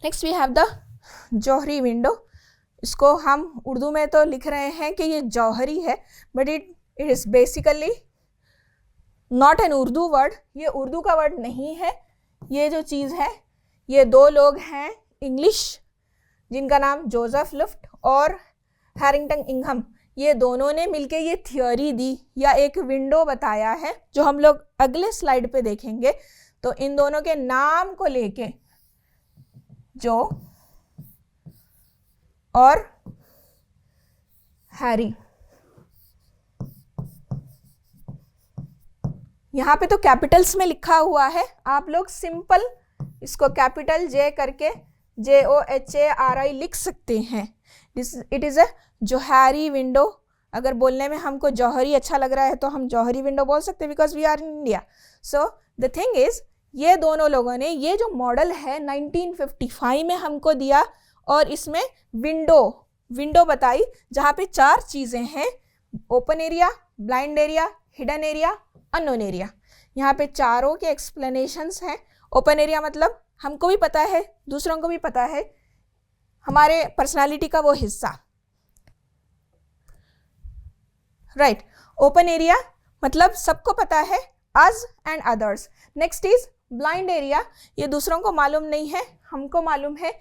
S1: Next we have the Johari window. इसको हम उर्दू में तो लिख रहे हैं कि ये जौहरी है, but it is basically not an Urdu word. ये उर्दू का वर्ड नहीं है। ये जो चीज़ है, ये 2 लोग हैं इंग्लिश जिनका नाम जोसेफ लुफ्ट और हैरिंगटन इंघम, ये दोनों ने मिलके ये थियोरी दी या एक विंडो बताया है, जो हम लोग अगले स्लाइड पे देखेंगे। तो इन दोनों के नाम को लेके जो और हैरी, यहाँ पे तो कैपिटल्स में लिखा हुआ है, आप लोग सिंपल इसको कैपिटल जे करके JOHARI लिख सकते हैं। It is a Johari window. अगर बोलने में हमको जौहरी अच्छा लग रहा है तो हम जौहरी विंडो बोल सकते हैं, because we are in India. So the thing is, ये दोनों लोगों ने ये जो मॉडल है 1955 में हमको दिया और इसमें विंडो बताई जहाँ पे 4 चीज़ें हैं, open area, blind area, hidden area, unknown area. यहाँ पे चारों के एक्सप्लेनेशंस हैं। ओपन एरिया मतलब हमको भी पता है, दूसरों को भी पता है, हमारे पर्सनालिटी का वो हिस्सा, राइट। ओपन एरिया मतलब सबको पता है, us and others. Next is blind area, ये दूसरों को मालूम नहीं है, हमको मालूम है,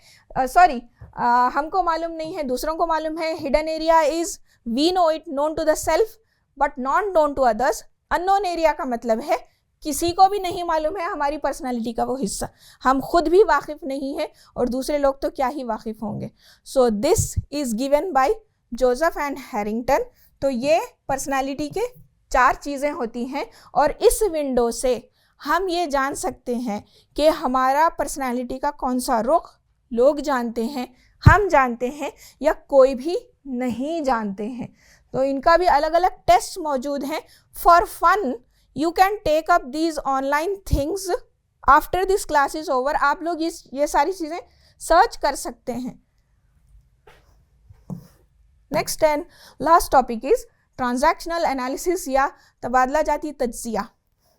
S1: हमको मालूम नहीं है, दूसरों को मालूम है। Hidden area is we know it, known to the self but not known to others. Unknown area का मतलब है किसी को भी नहीं मालूम है हमारी पर्सनालिटी का वो हिस्सा, हम खुद भी वाकिफ नहीं है और दूसरे लोग तो क्या ही वाकिफ होंगे। So this is given by Joseph and Harrington. तो ये पर्सनालिटी के 4 चीज़ें होती हैं और इस विंडो से हम ये जान सकते हैं कि हमारा पर्सनालिटी का कौन सा रुख लोग जानते हैं, हम जानते हैं या कोई भी नहीं जानते हैं। तो इनका भी अलग अलग टेस्ट मौजूद हैं। For fun you can take up these online things after this class is over. आप लोग ये सारी चीज़ें सर्च कर सकते हैं। Next and last topic is transactional analysis या तबादला जाती तज्जिया।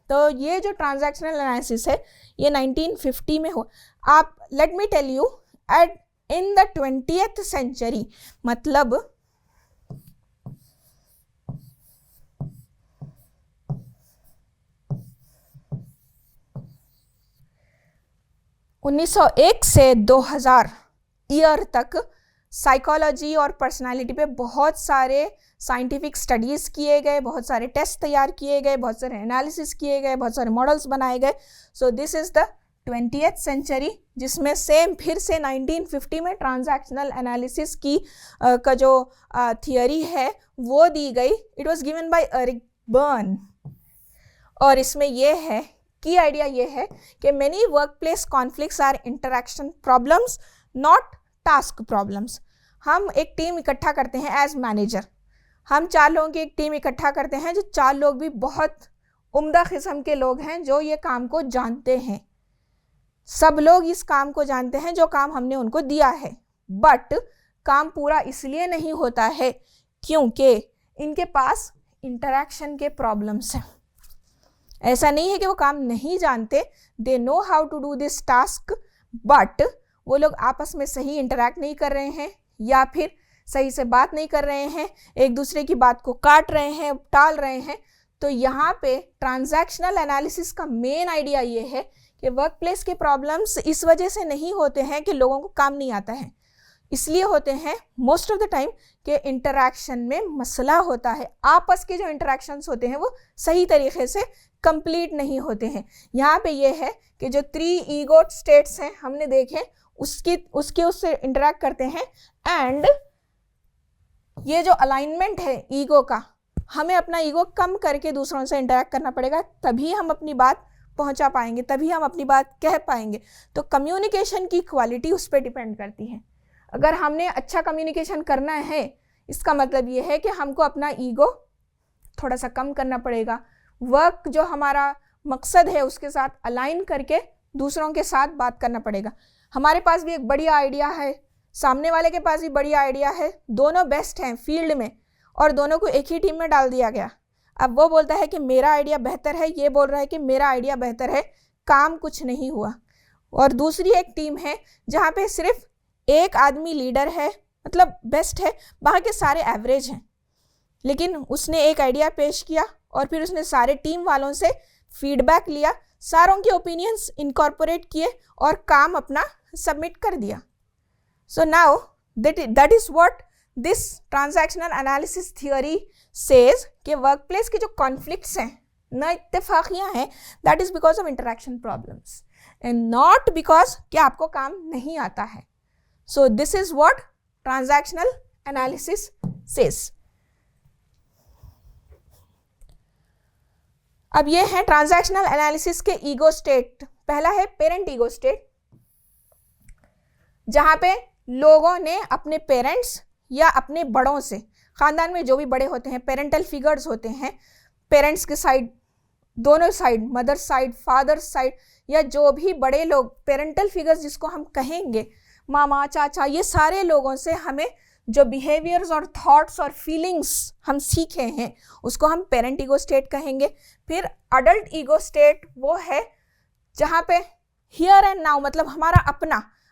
S1: तो ये जो ट्रांजैक्शनल एनालिसिस है ये 1950 में हो। आप let me tell you, at in the 20th century, मतलब 1901 से 2000 ईयर तक साइकोलॉजी और पर्सनालिटी पे बहुत सारे साइंटिफिक स्टडीज़ किए गए, बहुत सारे टेस्ट तैयार किए गए, बहुत सारे एनालिसिस किए गए, बहुत सारे मॉडल्स बनाए गए। So this is the 20th century, जिसमें सेम फिर से 1950 में ट्रांजैक्शनल एनालिसिस की का जो थियोरी है वो दी गई। It was given by Berne. और इसमें ये है, की आइडिया ये है कि many work place conflicts are interaction problems not task problems. हम एक टीम इकट्ठा करते हैं एज मैनेजर, हम 4 लोगों की एक टीम इकट्ठा करते हैं, जो 4 लोग भी बहुत उम्दा किस्म के लोग हैं, जो ये काम को जानते हैं, सब लोग इस काम को जानते हैं जो काम हमने उनको दिया है, बट काम पूरा इसलिए नहीं होता है क्योंकि इनके पास इंटरेक्शन के प्रॉब्लम्स हैं। ऐसा नहीं है कि वो काम नहीं जानते, they know how to do this task, but वो लोग आपस में सही इंटरेक्ट नहीं कर रहे हैं या फिर सही से बात नहीं कर रहे हैं, एक दूसरे की बात को काट रहे हैं, टाल रहे हैं। तो यहाँ पे ट्रांजैक्शनल एनालिसिस का मेन आइडिया ये है कि वर्क प्लेस के प्रॉब्लम्स इस वजह से नहीं होते हैं कि लोगों को काम नहीं आता है, इसलिए होते हैं मोस्ट ऑफ द टाइम कि इंटरेक्शन में मसला होता है, आपस के जो इंटरेक्शंस होते हैं वो सही तरीके से कंप्लीट नहीं होते हैं। यहाँ पे ये है कि जो 3 ईगो स्टेट्स हैं हमने देखे, उससे इंटरेक्ट करते हैं, एंड ये जो अलाइनमेंट है ईगो का, हमें अपना ईगो कम करके दूसरों से इंटरेक्ट करना पड़ेगा, तभी हम अपनी बात पहुंचा पाएंगे, तभी हम अपनी बात कह पाएंगे। तो कम्युनिकेशन की क्वालिटी उस पर डिपेंड करती है। अगर हमने अच्छा कम्युनिकेशन करना है, इसका मतलब ये है कि हमको अपना ईगो थोड़ा सा कम करना पड़ेगा, वर्क जो हमारा मकसद है उसके साथ अलाइन करके दूसरों के साथ बात करना पड़ेगा। हमारे पास भी एक बढ़िया आइडिया है, सामने वाले के पास भी बढ़िया आइडिया है, दोनों बेस्ट हैं फील्ड में और दोनों को एक ही टीम में डाल दिया गया। अब वो बोलता है कि मेरा आइडिया बेहतर है, ये बोल रहा है कि मेरा आइडिया बेहतर है, काम कुछ नहीं हुआ। और दूसरी एक टीम है जहाँ पे सिर्फ एक आदमी लीडर है, मतलब बेस्ट है, बाकी सारे एवरेज हैं, लेकिन उसने एक आइडिया पेश किया और फिर उसने सारे टीम वालों से फीडबैक लिया, सारों के ओपिनियंस इनकॉर्पोरेट किए और काम अपना सबमिट कर दिया। So now that is what this transactional analysis theory says कि वर्क प्लेस के जो कॉन्फ्लिक्ट्स हैं, ना इत्तेफाकियाँ हैं, that is because of interaction problems and not because कि आपको काम नहीं आता है। So this is what transactional analysis says. अब ये है ट्रांजैक्शनल एनालिसिस के ईगो स्टेट। पहला है पेरेंट ईगो स्टेट, जहां पे लोगों ने अपने पेरेंट्स या अपने बड़ों से, खानदान में जो भी बड़े होते हैं, पेरेंटल फिगर्स होते हैं, पेरेंट्स के साइड, दोनों side, mother side, father side, या जो भी बड़े लोग पेरेंटल फिगर्स जिसको हम कहेंगे, मामा, चाचा, ये सारे लोगों से हमें जो बिहेवियर्स और थॉट्स और फीलिंग्स हम सीखे हैं उसको हम पेरेंट ईगो स्टेट कहेंगे। फिर अडल्ट ईगो स्टेट वो है जहाँ पे हियर एंड नाउ, मतलब हमारा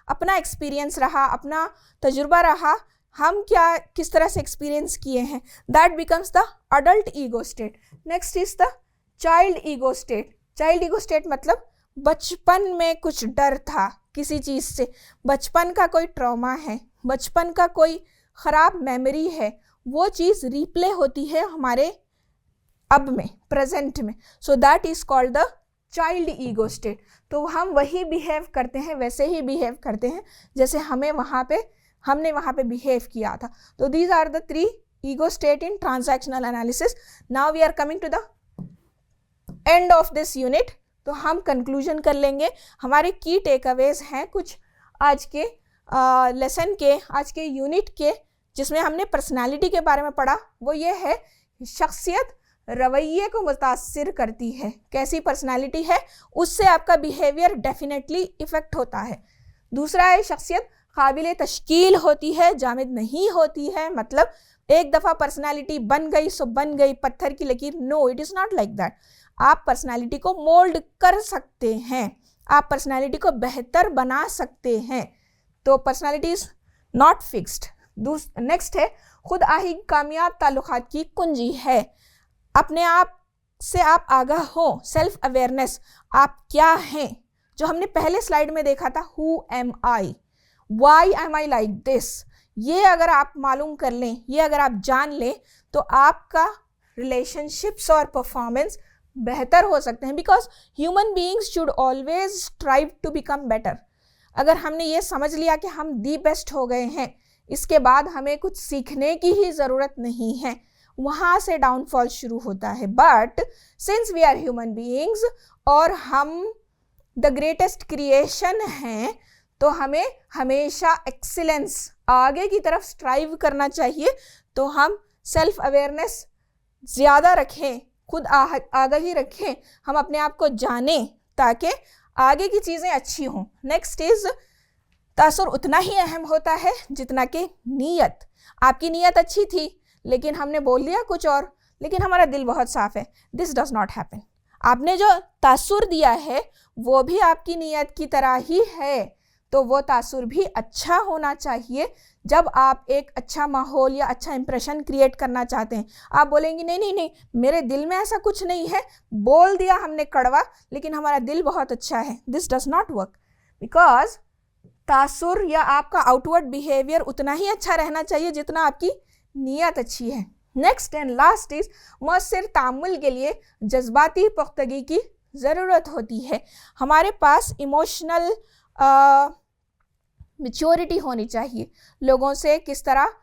S1: अपना एक्सपीरियंस रहा, अपना तजुर्बा रहा, हम क्या किस तरह से एक्सपीरियंस किए हैं, that becomes the adult ego state. Next is the child ego state. Child ego state मतलब बचपन में कुछ डर था किसी चीज़ से, बचपन का कोई ट्रॉमा है, बचपन का कोई ख़राब मेमोरी है, वो चीज़ रिप्ले होती है हमारे अब में, प्रेजेंट में। So that is called the child ego state. तो हम वही बिहेव करते हैं, वैसे ही बिहेव करते हैं जैसे हमने वहाँ पे बिहेव किया था। तो these are the 3 ego state in transactional analysis. Now we are coming to the end of this unit. तो हम कंक्लूजन कर लेंगे। हमारे की टेक अवेज हैं कुछ आज के लेसन के, आज के यूनिट के, जिसमें हमने पर्सनालिटी के बारे में पढ़ा। वो ये है, शख्सियत रवैये को मुतासिर करती है। कैसी पर्सनालिटी है उससे आपका बिहेवियर डेफिनेटली इफेक्ट होता है। दूसरा है, शख्सियत काबिल तश्कील होती है, जामिद नहीं होती है। मतलब एक दफ़ा पर्सनालिटी बन गई सो बन गई, पत्थर की लकीर। No, it is not like that. आप पर्सनालिटी को मोल्ड कर सकते हैं, आप पर्सनालिटी को बेहतर बना सकते हैं। तो personality is not fixed. Next है, खुद आही कामयाब ताल्लुकात की कुंजी है। अपने आप से आप आगाह हो, सेल्फ अवेयरनेस, आप क्या हैं, जो हमने पहले स्लाइड में देखा था, who am I, why am I like this. ये अगर आप मालूम कर लें, ये अगर आप जान लें, तो आपका रिलेशनशिप्स और परफॉर्मेंस बेहतर हो सकते हैं। Because human beings should always strive to become better. अगर हमने ये समझ लिया कि हम दी बेस्ट हो गए हैं, इसके बाद हमें कुछ सीखने की ही ज़रूरत नहीं है। वहाँ से डाउनफॉल शुरू होता है। But since we are human beings और हम द ग्रेटेस्ट क्रिएशन हैं, तो हमें हमेशा एक्सीलेंस, आगे की तरफ स्ट्राइव करना चाहिए। तो हम सेल्फ अवेयरनेस ज़्यादा रखें, खुद आगाही रखें, हम अपने आप को जानें ताकि आगे की चीज़ें अच्छी हों। नेक्स्ट इज तासुर उतना ही अहम होता है जितना कि नीयत। आपकी नीयत अच्छी थी लेकिन हमने बोल दिया कुछ और, लेकिन हमारा दिल बहुत साफ है, दिस डज नॉट हैपन। आपने जो तासुर दिया है वो भी आपकी नीयत की तरह ही है, तो वो तासुर भी अच्छा होना चाहिए। जब आप एक अच्छा माहौल या अच्छा इंप्रेशन क्रिएट करना चाहते हैं, आप बोलेंगे नहीं नहीं नहीं मेरे दिल में ऐसा कुछ नहीं है, बोल दिया हमने कड़वा लेकिन हमारा दिल बहुत अच्छा है, this does not work. Because तासुर या आपका आउटवर्ड बिहेवियर उतना ही अच्छा रहना चाहिए जितना आपकी नीयत अच्छी है। नेक्स्ट एंड लास्ट इज मुअस्सिर तामुल के लिए जज्बाती पुख्तगी की ज़रूरत होती है। हमारे पास इमोशनल मैच्योरिटी होनी चाहिए। लोगों से किस तरह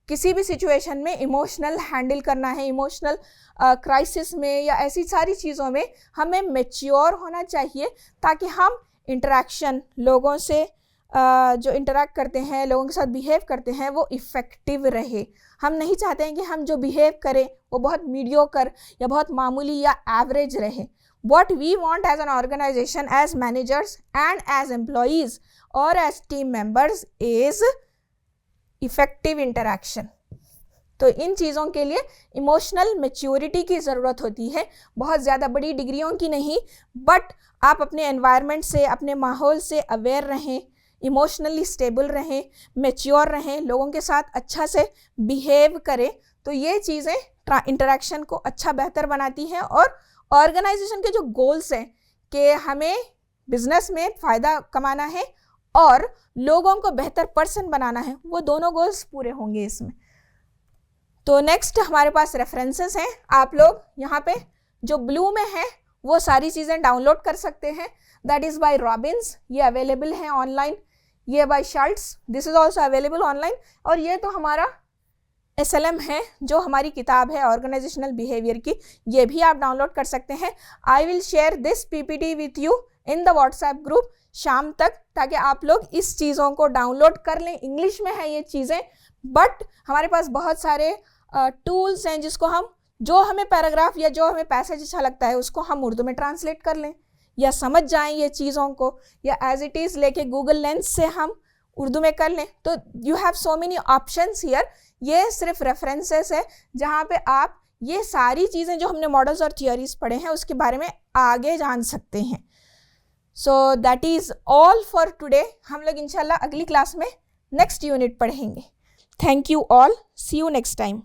S1: किसी भी सिचुएशन में इमोशनल हैंडल करना है, इमोशनल क्राइसिस में या ऐसी सारी चीज़ों में हमें मैच्योर होना चाहिए, ताकि हम इंटरेक्शन लोगों से जो इंटरेक्ट करते हैं, लोगों के साथ बिहेव करते हैं, वो इफ़ेक्टिव रहे। हम नहीं चाहते हैं कि हम जो बिहेव करें वो बहुत मीडियोकर या बहुत मामूली या एवरेज रहे। What we want as an organization, as managers and as employees or as team members is effective interaction. तो इन चीज़ों के लिए इमोशनल मैच्योरिटी की ज़रूरत होती है, बहुत ज़्यादा बड़ी डिग्रियों की नहीं, बट आप अपने एनवायरनमेंट से, अपने माहौल से अवेयर रहें, इमोशनली स्टेबल रहें, मैच्योर रहें, लोगों के साथ अच्छा से बिहेव करें। तो ये चीज़ें इंटरेक्शन को अच्छा बेहतर बनाती हैं। और ऑर्गेनाइजेशन के जो गोल्स हैं कि हमें बिजनेस में फ़ायदा कमाना है और लोगों को बेहतर पर्सन बनाना है, वो दोनों गोल्स पूरे होंगे इसमें। तो नेक्स्ट हमारे पास रेफरेंसेस हैं। आप लोग यहाँ पे जो ब्लू में है वो सारी चीज़ें डाउनलोड कर सकते हैं। दैट इज़ बाय रॉबिन्स, ये अवेलेबल है ऑनलाइन। ये by Schultz, this is also available online. और ये तो हमारा SLM है जो हमारी किताब है ऑर्गेनाइजेशनल बिहेवियर की, ये भी आप डाउनलोड कर सकते हैं। I will share this PPT with you in the WhatsApp group शाम तक, ताकि आप लोग इस चीज़ों को डाउनलोड कर लें। इंग्लिश में है ये चीज़ें, बट हमारे पास बहुत सारे टूल्स हैं जिसको हम, जो हमें पैराग्राफ या जो हमें पैसेज अच्छा लगता है उसको हम उर्दू में ट्रांसलेट कर लें या समझ जाएं ये चीज़ों को, या एज इट इज़ लेके गूगल लेंस से हम उर्दू में कर लें। तो you have so many options here. ये सिर्फ रेफरेंसेस है जहाँ पे आप ये सारी चीज़ें जो हमने मॉडल्स और थियोरीज पढ़े हैं उसके बारे में आगे जान सकते हैं। So that is all for today. हम लोग इंशाल्लाह अगली क्लास में नेक्स्ट यूनिट पढ़ेंगे। Thank you all, see you next time.